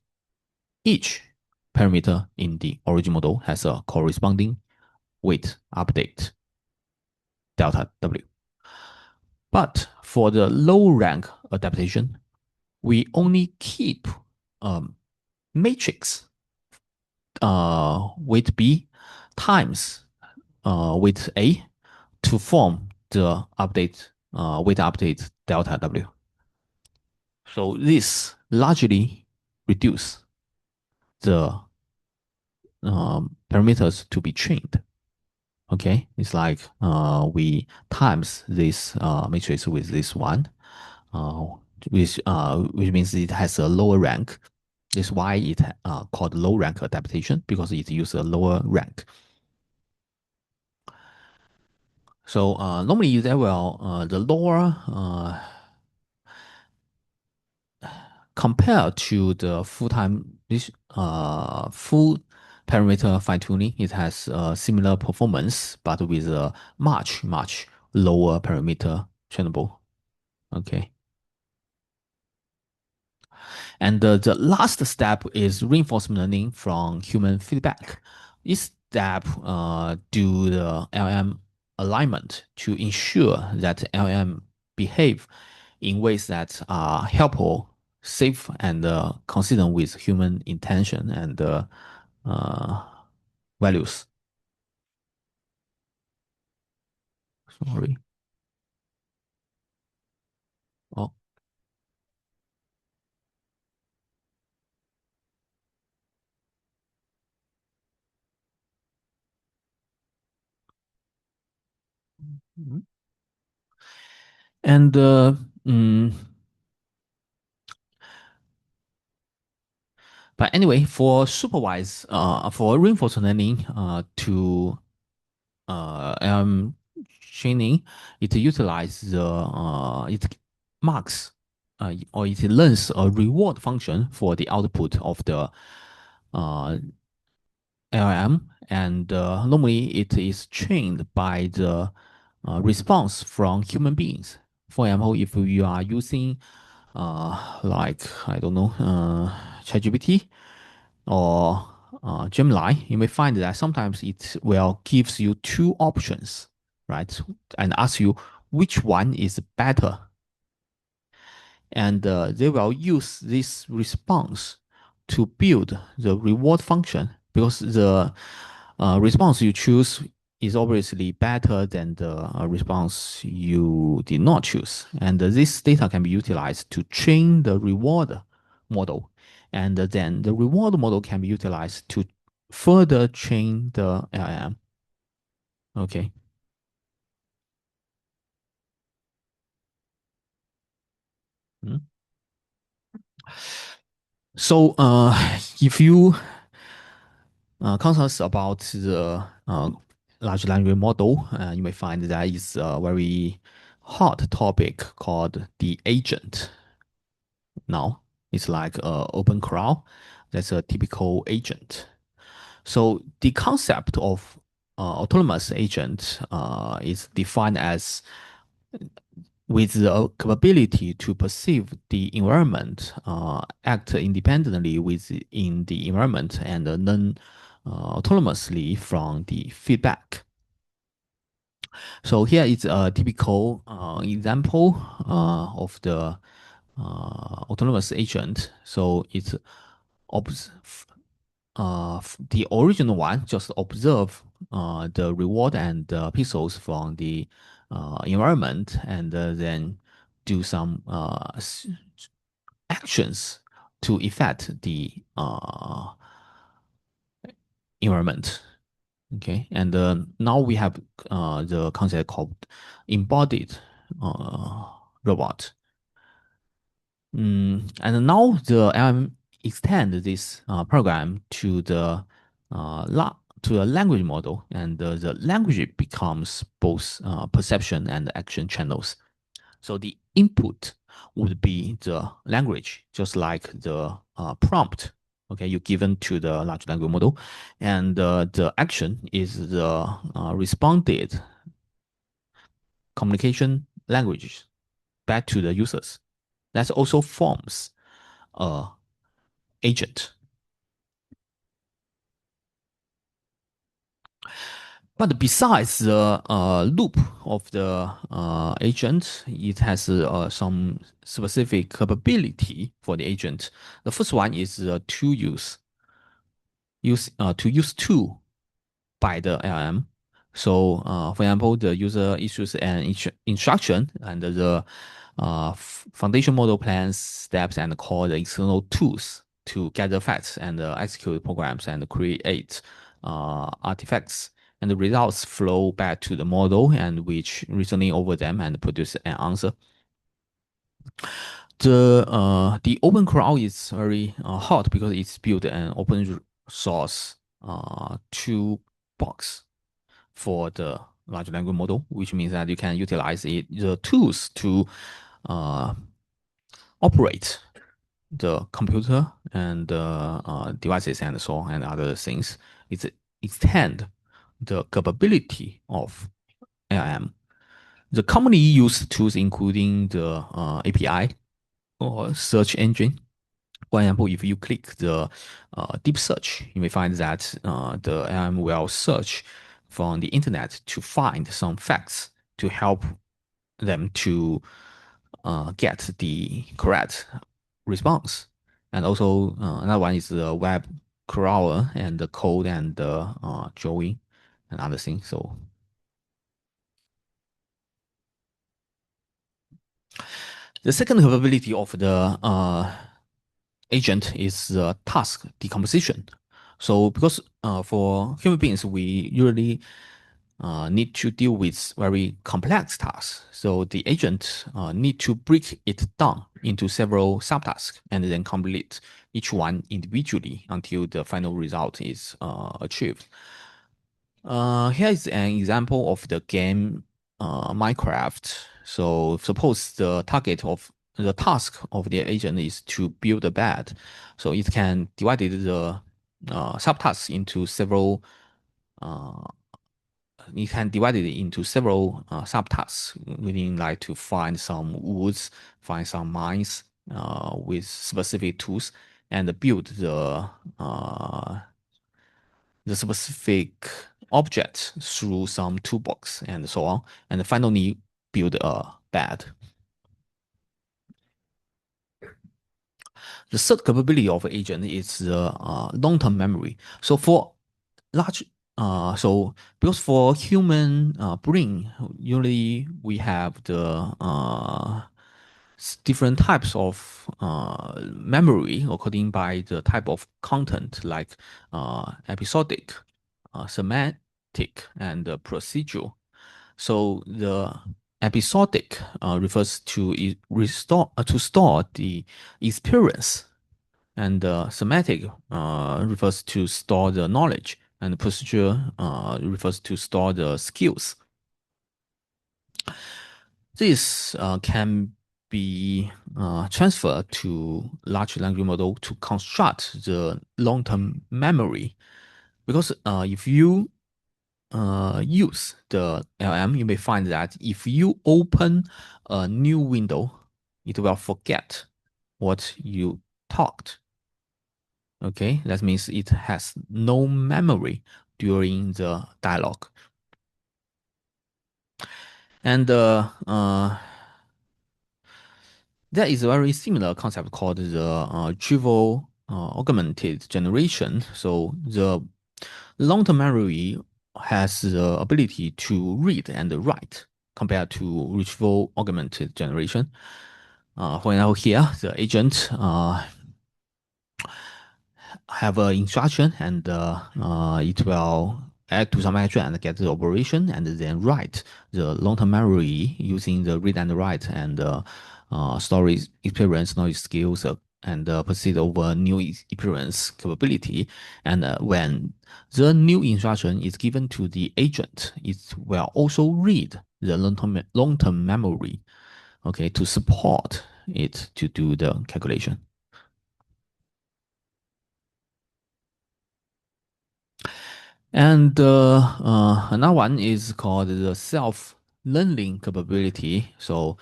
Each parameter in the original model has a corresponding weight update, delta W. But for the low rank adaptation, we only keep matrix weight B times weight A to form the weight update delta W. So this largely reduce the parameters to be trained. Okay, it's like we times this matrix with this one, which means it has a lower rank. This is why it called low rank adaptation, because it uses a lower rank. So normally there will the lower compared to the full parameter fine tuning, it has similar performance, but with a much lower parameter trainable. Okay. And the last step is reinforcement learning from human feedback. This step do the LM alignment to ensure that LM behave in ways that are helpful, safe, and consistent with human intention and values. Sorry. Oh. Mhm. And but anyway, for reinforcement learning to training, it utilizes it marks or it learns a reward function for the output of the LLM, and normally it is trained by the response from human beings. For example, if you are using like I don't know ChatGPT or Gemini, you may find that sometimes it will gives you two options, right? And ask you which one is better. And they will use this response to build the reward function because the response you choose is obviously better than the response you did not choose. And this data can be utilized to train the reward model. And then the reward model can be utilized to further train the LLM. Okay. Hmm. So if you concerns about the large language model, you may find that is a very hot topic called the agent. Now it's like OpenClaw. That's a typical agent. So the concept of autonomous agent is defined as with the capability to perceive the environment, act independently within the environment, and learn autonomously from the feedback. So here is a typical example of the autonomous agent. So it's the original one just observe the reward and pixels from the environment and then do some actions to affect the environment. Okay, and now we have the concept called embodied robot. And now the LM extend this program to the language model, and the language becomes both perception and action channels. So the input would be the language, just like the prompt. Okay, you given to the large language model, and the action is the responded communication language back to the users. That also forms a agent. But besides the loop of the agent, it has some specific capability for the agent. The first one is to use tool by the LM. So, for example, the user issues an instruction, and the foundation model plans steps and call the external tools to gather facts and execute programs and create artifacts. And the results flow back to the model, and which reasoning over them and produce an answer. The OpenClaw is very hot because it's built an open source toolbox for the large language model, which means that you can utilize the tools to operate the computer and devices and so on and other things. It's extend the capability of LM. The commonly used tools including the API or search engine. For example, if you click the deep search, you may find that the LM will search from the internet to find some facts to help them to get the correct response. And also another one is the web crawler and the code and the drawing and other things. So the second capability of the agent is task decomposition. So because for human beings, we usually need to deal with very complex tasks. So the agent need to break it down into several subtasks and then complete each one individually until the final result is achieved. Here is an example of the game Minecraft. So suppose the target of the task of the agent is to build a bed. So it can divide the subtasks into several you can divide it into several subtasks, meaning like to find some woods, find some mines with specific tools, and build the the specific object through some toolbox and so on, and finally build a bed. The third capability of agent is the long-term memory. So for large, because for human brain, usually we have the different types of memory according by the type of content, like episodic, semantic, and procedural. So the episodic refers to to store the experience, and semantic refers to store the knowledge, and procedure refers to store the skills. This can be transferred to large language model to construct the long-term memory, because if you use the LM, you may find that if you open a new window, it will forget what you talked. Okay, that means it has no memory during the dialogue. And there is a very similar concept called the trivial augmented generation. So the long-term memory has the ability to read and write compared to retrieval augmented generation. For example, here the agent have an instruction, and it will add to some action and get the operation, and then write the long-term memory using the read and write and storage experience, knowledge skills, and proceed over new experience capability. And when the new instruction is given to the agent, it will also read the long-term memory, okay, to support it to do the calculation. And another one is called the self-learning capability. So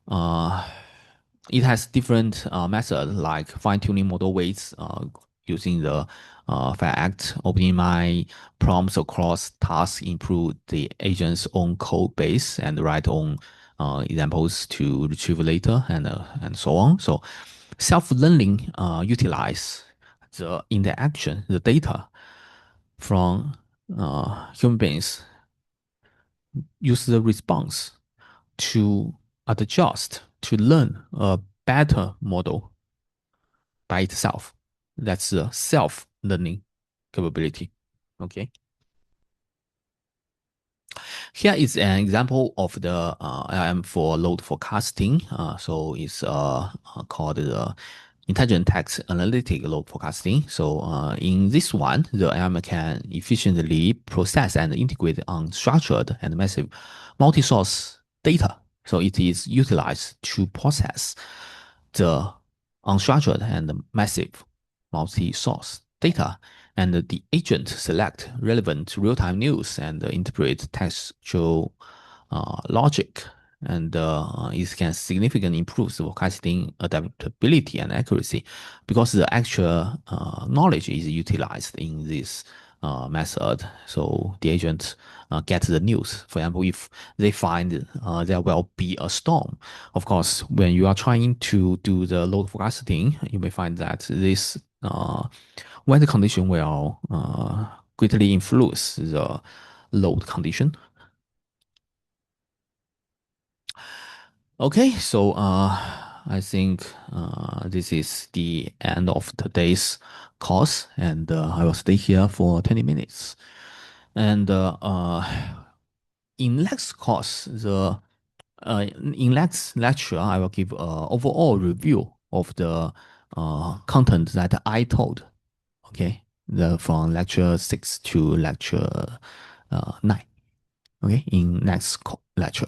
it has different methods like fine-tuning model weights using the fact, optimize prompts across tasks, improve the agent's own code base, and write on examples to retrieve later, and so on. So self-learning utilize the interaction, the data from human beings, use the response to adjust to learn a better model by itself. That's the self-learning capability. Okay. Here is an example of the LM for load forecasting. So it's called the intelligent text analytic load forecasting. So in this one, the LM can efficiently process and integrate unstructured and massive multi-source data. So it is utilized to process the unstructured and massive multi-source data, and the agent select relevant real-time news and interpret textual logic, and it can significantly improve the forecasting adaptability and accuracy, because the actual knowledge is utilized in this method. So the agent get the news. For example, if they find there will be a storm, of course, when you are trying to do the load forecasting, you may find that this weather condition will greatly influence the load condition. Okay, so I think this is the end of today's course, and I will stay here for 20 minutes. And in next course, in next lecture, I will give an overall review of the content that I told. Okay, from lecture 6 to lecture 9. Okay, in next lecture.